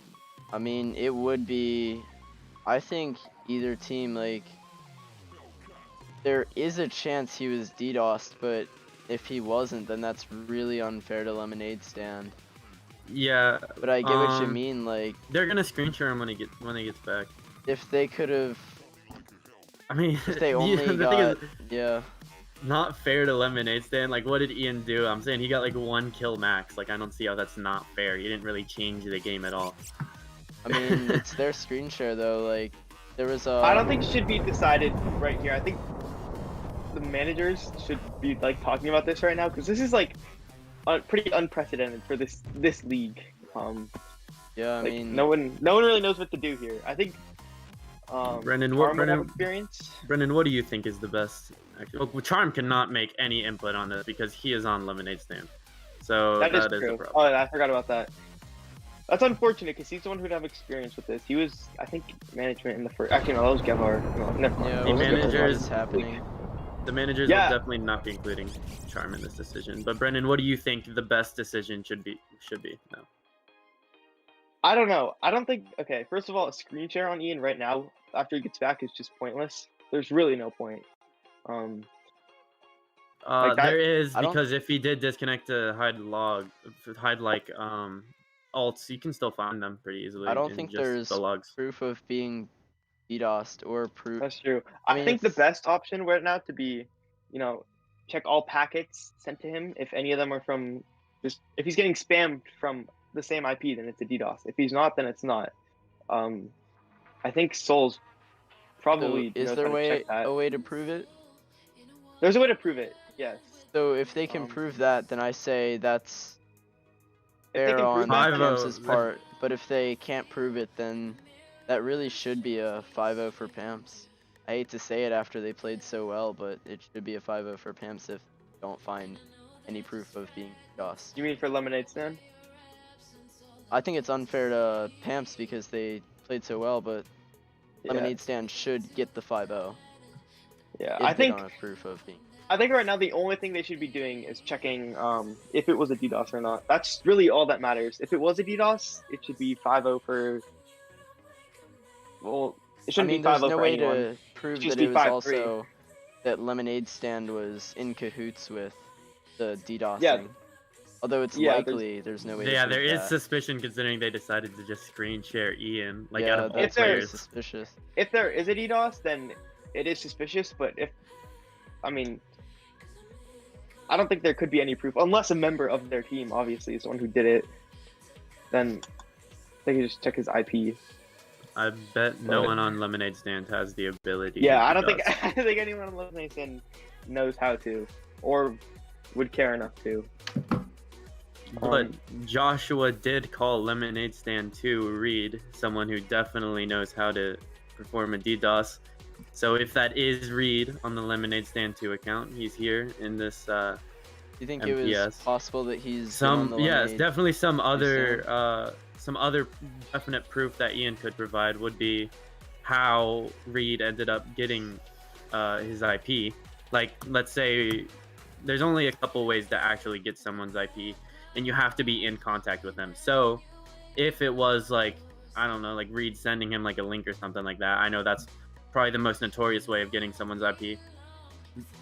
I mean, it would be. I think either team, like, there is a chance he was DDoSed, but if he wasn't, then that's really unfair to Lemunadestand. Yeah, But I get what you mean, like, they're gonna screen share him when he gets back. if they could have, I mean, if they yeah, only the thing got, is, yeah. not fair to Lemunadestand. Like, what did Ian do? I'm saying he got like 1 kill max. Like, I don't see how that's not fair. He didn't really change the game at all. I mean, it's their screen share though. Like, there was a. I don't think it should be decided right here. I think the managers should be like talking about this right now because this is like pretty unprecedented for this league. Yeah, I like, mean, no one really knows what to do here. I think Brendan, Charm would have experience. Brendan, what do you think is the best? Actually, well, Charm cannot make any input on this because he is on Lemunadestand. So That is a true. problem. Oh, I forgot about that. That's unfortunate because he's the one who'd have experience with this. He was, I think, management in the first. Actually, no, that was Gevhar. No, never mind. yeah, The we'll get to managers- what's happening. The managers Yeah. will definitely not be including Charm in this decision. But Brendan, what do you think the best decision should be? No. I don't know. I don't think. Okay, first of all, a screen share on Ian right now after he gets back is just pointless. There's really no point. Like that- There is, I don't- because if he did disconnect to hide like alts, you can still find them pretty easily. I don't in think just there's the logs. proof of being DDoSed or proof. That's true. I I mean, think the it's- best option right now to be, check all packets sent to him. If any of them are from if he's getting spammed from the same IP, then it's a DDoS. If he's not, then it's not. I think Souls probably So is knows there how to check that. a way to prove it? There's a way to prove it. Yes. So if they can Um, prove that, then I say that's If they fair can on prove that, then- 5-0. Pamps' part. But if they can't prove it, then that really should be a 5-0 for Pamps. I hate to say it after they played so well, but it should be a 5-0 for Pamps if they don't find any proof of being DOS. You mean for Lemunadestand? I think it's unfair to Pamps because they played so well, but Yeah. Lemunadestand should get the 5-0 Yeah. if I they think don't have proof of being. I think right now the only thing they should be doing is checking if it was a DDoS or not. That's really all that matters. If it was a DDoS, it should be 5-0 for. Well, it I shouldn't mean, be there's 5-0 no for way anyone. to prove just that be it was 5-3. also that Lemunadestand was in cahoots with the DDoSing. Yeah. Although it's Yeah, likely, there's no way. Yeah, to there prove is that. suspicion considering they decided to just screen share Ian. Like, yeah, out of all that's very players. suspicious. If there is a DDoS, then it is suspicious. But I don't think there could be any proof unless a member of their team, obviously, is the one who did it. Then they can just check his IP. I bet no But- one on Lemunadestand has the ability. Yeah, to I don't think DDoS. I don't think anyone on Lemunadestand knows how to, or would care enough to. But Joshua did call Lemunadestand to Reed, someone who definitely knows how to perform a DDoS. So if that is Reed on the Lemunadestand 2 account, he's here in this Do you think it MPS. was possible that he's been on the yes, Lemonade? definitely some other definite proof that Ian could provide would be how Reed ended up getting his IP. Like, let's say there's only a couple ways to actually get someone's IP, and you have to be in contact with them. So if it was like, I don't know, like Reed sending him like a link or something like that, I know that's probably the most notorious way of getting someone's IP.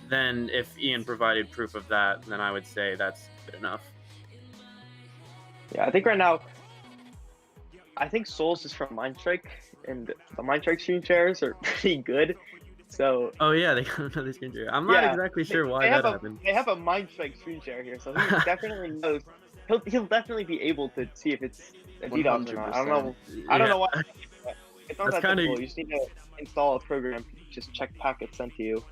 Then if Ian provided proof of that, then I would say that's good enough. Yeah, I think right now, I think Souls is from Mindstrike, and the Mindstrike screen shares are pretty good. So Oh yeah, they got another screen share. I'm not yeah, exactly sure why they that have a happened. Mindstrike screen share here, so he definitely knows. He'll definitely be able to see if it's a DDoS or not. I don't 100%. know. I don't Yeah, know why. It's not that's that kind of difficult. You just need to install a program to just check packets sent to you.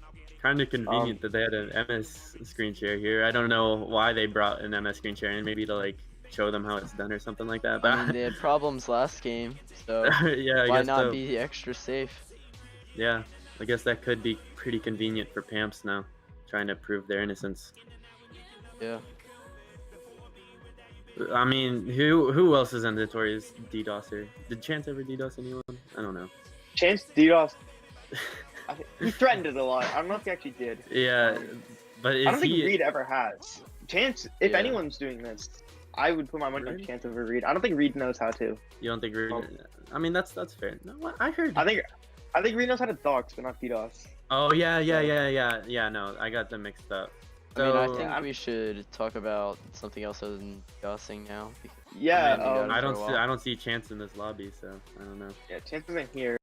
convenient that they had an MS screen share here. I don't know why they brought an MS screen share in, maybe to like show them how it's done or something like that. I But mean, they had problems last game, so yeah, I why guess not so. be extra safe? Yeah, I guess that could be pretty convenient for Pamps now, trying to prove their innocence. Yeah. I mean, who else is a notorious DDoSer? Did Chance ever DDoS anyone? I don't know. Chance DDoS. He threatened it a lot. I don't know if he actually did. Yeah, but I is don't think he Reed ever has. Chance, if Yeah. anyone's doing this, I would put my money on really? Chance over Reed. I don't think Reed knows how to. You don't think Um, I mean, that's fair. No, what? I heard. I think Reed knows how to dox, but not DDoS. Oh yeah. So, Yeah. No, I got them mixed up. I mean, I So think Yeah, we should talk about something else other than DOSing now. Because yeah, we got it I for a don't see while. I don't see Chance in this lobby, so I don't know. yeah, Chance isn't here.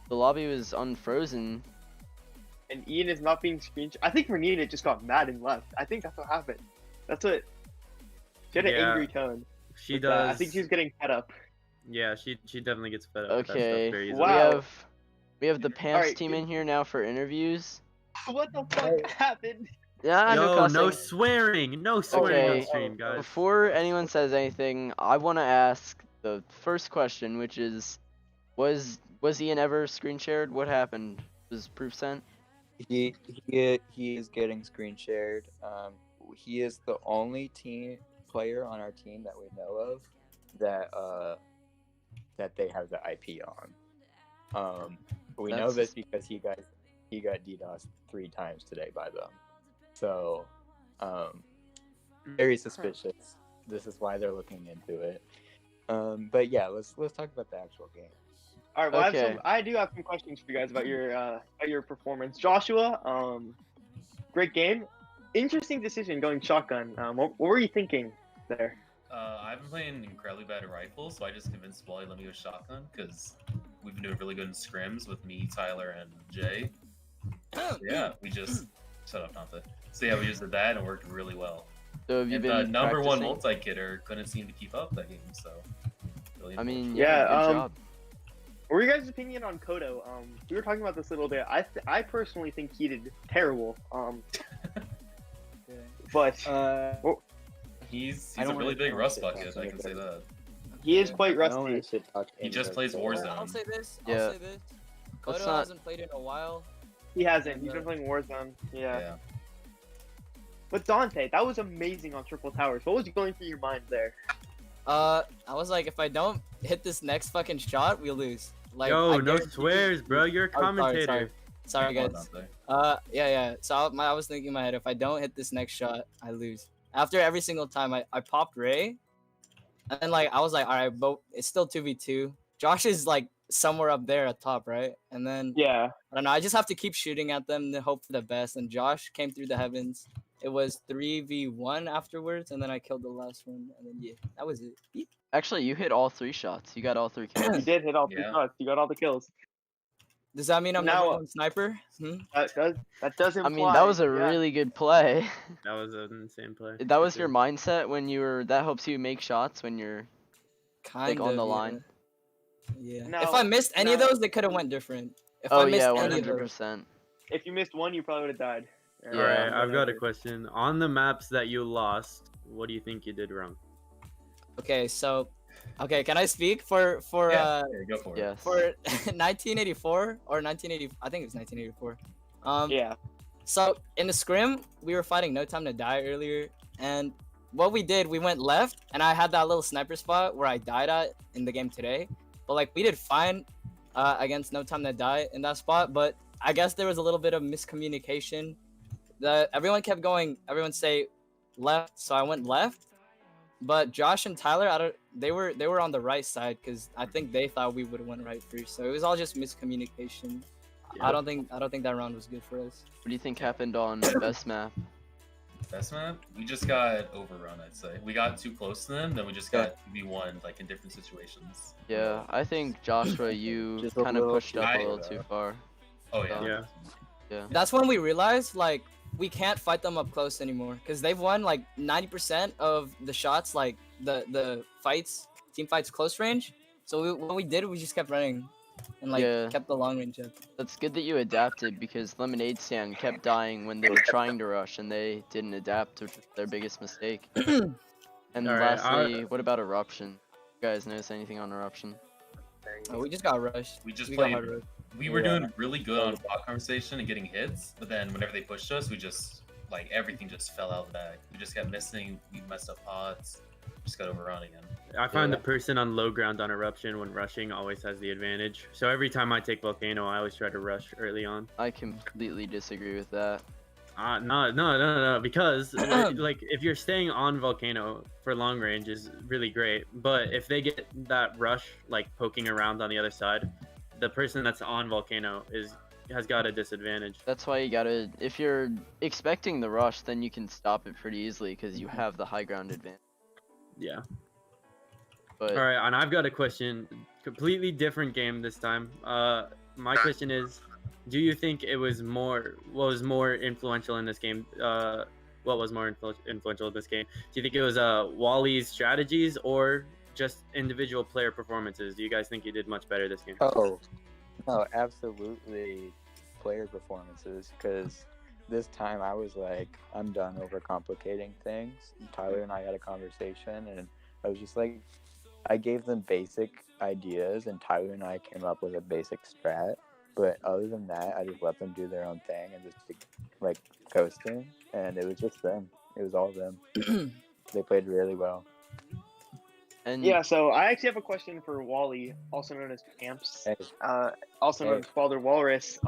The lobby was unfrozen. And Ian is not being screenshot. I think Renita just got mad and left. I think that's what happened. That's what. She had an Yeah, angry tone. she with that. I does. think she's getting fed up. Yeah, she definitely gets fed up with that stuff Okay, very easily. Wow. we have the Pamts Alright. team in here now for interviews. What the fuck happened? Yeah, no Yo, no cussing. swearing, no swearing on Okay, stream, guys. before anyone says anything, I want to ask the first question, which is, was Ian ever screen shared? What happened? Was proof sent? He he is getting screen shared. He is the only team player on our team that we know of that they have the IP on. We know That's- this because he got DDoS 3 times today by them. So, very suspicious. This is why they're looking into it. But yeah, let's talk about the actual game. All right. Well, Okay. I do have some questions for you guys about your performance. Joshua, great game. Interesting decision going shotgun. What were you thinking there? I've been playing incredibly bad at rifle, so I just convinced Wally to let me go shotgun because we've been doing really good in scrims with me, Tyler, and Jay. So yeah, we just shut up, Dante. So yeah, we just did that and it worked really well. So have you And been the number one practicing? multi-kidder couldn't seem to keep up that game, so really I mean, unfortunate. yeah, Yeah, good job. What were your guys' opinion on Kodo? We were talking about this a little bit. I personally think he did terrible. But he's I a don't really wanna- big I don't rust wanna bucket, say I can say that. he is quite I don't want rusty. to shit talk He just anybody, plays so- Warzone. I'll say this. Yeah. I'll say this. Let's Kodo not- hasn't played in a while. He hasn't. He's been playing Warzone. Yeah. Yeah. But Dante, that was amazing on Triple Towers. What was going through your mind there? I was like, if I don't hit this next fucking shot, we lose. Like, Yo, I no guarantee- swears, bro. You're a Oh, sorry, commentator. Sorry, Come on, guys. Dante. Yeah. So I was thinking in my head, if I don't hit this next shot, I lose. After every single time, I popped Ray, and then like I was like, all right, but it's still 2v2. Josh is like somewhere up there at top, right? And then Yeah. I don't know. I just have to keep shooting at them to hope for the best. And Josh came through the heavens. It was 3v1 afterwards, and then I killed the last one, and then yeah, that was it. Beep. Actually, you hit all 3 shots. You got all 3 kills. You did hit all 3 Yeah. shots. You got all the kills. Does that mean I'm Now- number one sniper? That does imply. I mean, that was a yeah. really good play. That was an insane play. That was For your sure. mindset when you were. That helps you make shots when you're Kind on of, the yeah. line. Yeah. Now- if I missed any of now- those, they could have went different. If Oh I missed yeah, any of those. 100%. If you missed one, you probably would have died. Yeah. Alright, I've got a whatever. question. On the maps that you lost, what do you think you did wrong? Okay, so, can I speak for Yeah, go for it. Yes. for 1984 or 1980? I think it was 1984. Yeah. So in the scrim, we were fighting No Time to Die earlier, and what we did, we went left, and I had that little sniper spot where I died at in the game today. But like we did fine against No Time to Die in that spot, but I guess there was a little bit of miscommunication. Everyone kept going. Everyone say left, so I went left. But Josh and Tyler, they were on the right side because I think they thought we would have went right first. So it was all just miscommunication. Yeah. I don't think that round was good for us. What do you think happened on best map? Best map? We just got overrun, I'd say. We got too close to them, then we just got V1 like in different situations. Yeah, I think Joshua, you Just a kind of little pushed up a too little high, too though. far. Oh yeah. Yeah. Yeah. That's when we realized like we can't fight them up close anymore because they've won like 90% of the shots, like the fights, team fights close range. So what we did, we just kept running and like Yeah. kept the long range up. That's good that you adapted because Lemunadestand kept dying when they were trying to rush and they didn't adapt, which was their biggest mistake. And Alright, lastly, what about Eruption? You guys notice anything on Eruption? Oh, we just got rushed. We just We played. got hard rushed. We were Yeah. doing really good on bot conversation and getting hits, but then whenever they pushed us, we just like everything just fell out of the bag. We just kept missing. We messed up pods. Just got overrun again. I find Yeah. the person on low ground on eruption when rushing always has the advantage. So every time I take volcano, I always try to rush early on. I completely disagree with that. No, because like if you're staying on volcano for long range is really great, but if they get that rush like poking around on the other side, the person that's on volcano has got a disadvantage. That's why you gotta, if you're expecting the rush, then you can stop it pretty easily because you have the high ground advantage. Yeah. But All right, and I've got a question. Completely different game this time. My question is, do you think it was what was more influential in this game? What was more influential in this game? Do you think it was Wally's strategies or just individual player performances? Do you guys think you did much better this game? Oh, no, absolutely player performances, because this time I was like, I'm done overcomplicating things. Tyler and I had a conversation, and I was just like, I gave them basic ideas, and Tyler and I came up with a basic strat. But other than that, I just let them do their own thing and just like coasting, and it was just them. It was all them. They played really well. and Yeah, so I actually have a question for Wally, also known as Pamts, Hey, also known Hey. as Father Walrus.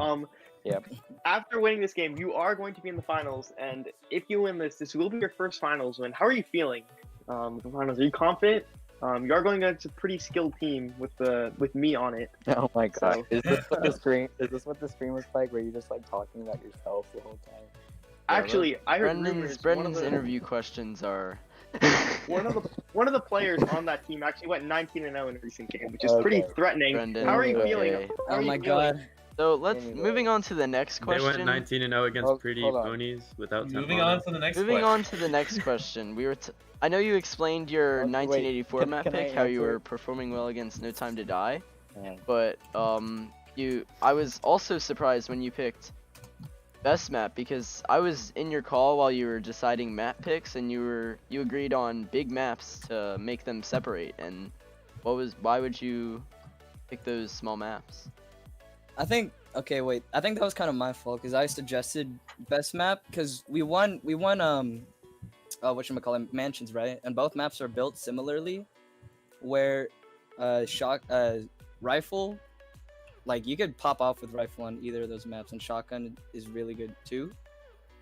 Yep. After winning this game, you are going to be in the finals, and if you win this will be your first finals win. How are you feeling? The finals. Are you confident? You are going against a pretty skilled team with me on it. Oh my god. So- Is this what the stream? Is this what the stream was like? Where you just like talking about yourself the whole time? Actually, I heard rumors. Brendan's interview questions are. One of the players on that team actually went 19-0 in a recent game, which is Okay. pretty threatening. Brendan, How are you okay. feeling? How are Oh you my feeling? god. So let's Anyway. moving on to the next They went question. 19-0 against Hold- Pretty hold on. Ponies without Moving Tempana. on to the next Moving question. on to the next question. I know you explained your Wait, 1984 can- map can I pick, how you answer? were performing well against No Time to Die, Yeah. but I was also surprised when you picked best map because I was in your call while you were deciding map picks and you agreed on big maps to make them separate. And why would you pick those small maps? I think I think that was kind of my fault because I suggested best map because we won whatchamacallit, mansions, right? And both maps are built similarly, where rifle, like you could pop off with rifle on either of those maps, and shotgun is really good too.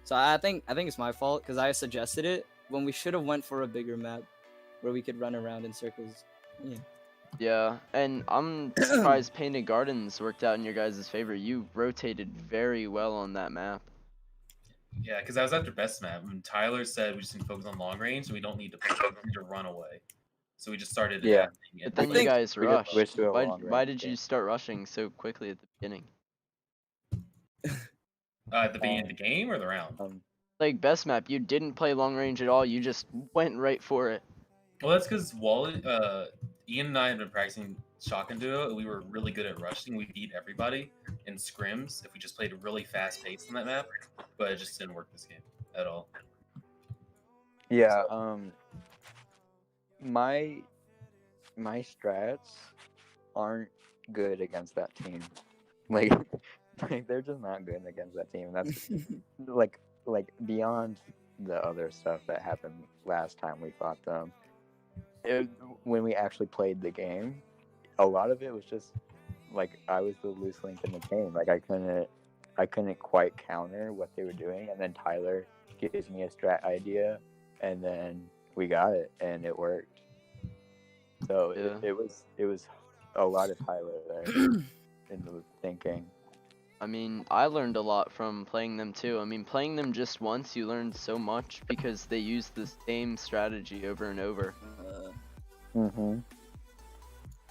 So I think it's my fault because I suggested it when we should have went for a bigger map where we could run around in circles. Yeah. Yeah, and I'm surprised Painted Gardens worked out in your guys' favor. You rotated very well on that map. Yeah, because I was after best map, and Tyler said we just need to focus on long range, and we don't need to run away. So we just started. Yeah. adapting it. But then you think guys we just rushed. switched to a Why long-range did you game. start rushing so quickly at the beginning? At the beginning of the game or the round? Like best map, you didn't play long range at all. You just went right for it. Well, that's because Wally, Ian and I had been practicing shotgun duo, and we were really good at rushing. We beat everybody in scrims if we just played a really fast pace on that map, but it just didn't work this game at all. Yeah. My strats aren't good against that team. Like, they're just not good against that team. That's like beyond the other stuff that happened last time we fought them. When we actually played the game, a lot of it was just like I was the loose link in the chain. Like I couldn't quite counter what they were doing, and then Tyler gives me a strat idea, and then we got it, and it worked. So Yeah. it was a lot of Tyler there in the thinking. I mean, I learned a lot from playing them too. I mean, playing them just once, you learned so much because they use the same strategy over and over. Mm-hmm.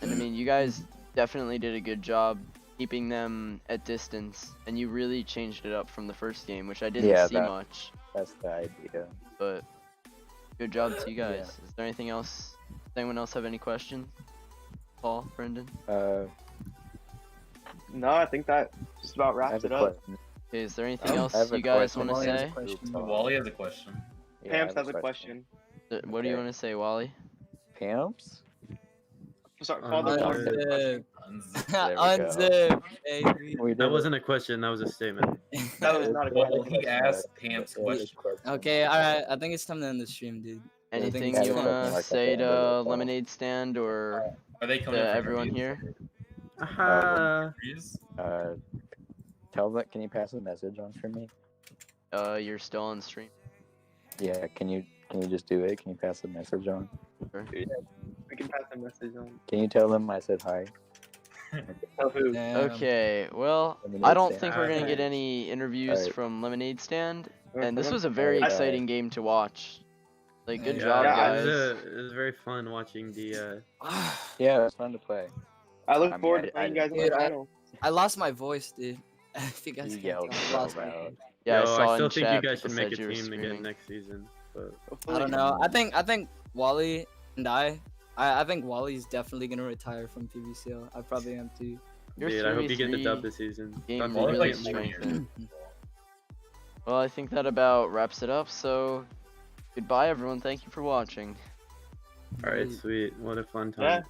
And I mean, you guys definitely did a good job keeping them at distance, and you really changed it up from the first game, which I didn't see much. That's the idea. But good job to you guys. Yeah. Is there anything else? Does anyone else have any questions? Paul, Brendan? No, I think that just about I wraps have it a up. question. Okay, is there anything I else have a you guys question. want to Wally has a say? question. Wally has a question. Yeah, I Pamps have has a question. What do you Okay. want to say, Wally? Pamps? Sorry, Father Uh, Water. Unzip. Unzip. There we go. Unzip, baby. We did That it. wasn't a question. That was a statement. That was not a Well, question. he asked Pam's Yeah, question. Okay, alright. I think it's time to end the stream, dude. Anything Yeah, you it's want something to like say that, to but, Lemonade Stand or Are they to coming in for everyone interviews? here? Aha! Interviews? Tell them. Can you pass a message on for me? You're still on stream. Yeah. Can you just do it? Can you pass a message on? We can pass a message on. Can you tell them I said hi? Tell who? Damn. Okay, well, Lemonade I don't Stand. think we're gonna get Okay. any interviews Alright. from Lemonade Stand, and this was a very Alright. exciting game to watch. Like, good Yeah, job, yeah, guys. It was very fun watching the. Yeah, it was fun to play. I look I mean, forward I- to playing I- you guys on Dude, the channel. I lost my voice, dude. If you guys You can't yelled tell, I so lost my loud. voice. Yeah, Yo, I saw still in think chat you guys people should make said a you were team again screaming. next season. But I don't know. I think Wally and I think Wally's definitely gonna retire from PVCL. I probably am too. You're dude, I hope you get the 3-3. dub this season. Game Talk to Wally's you really like again. 4 years. strengthened. Well, I think that about wraps it up, so goodbye, everyone. Thank you for watching. All right, sweet. What a fun time. Yeah.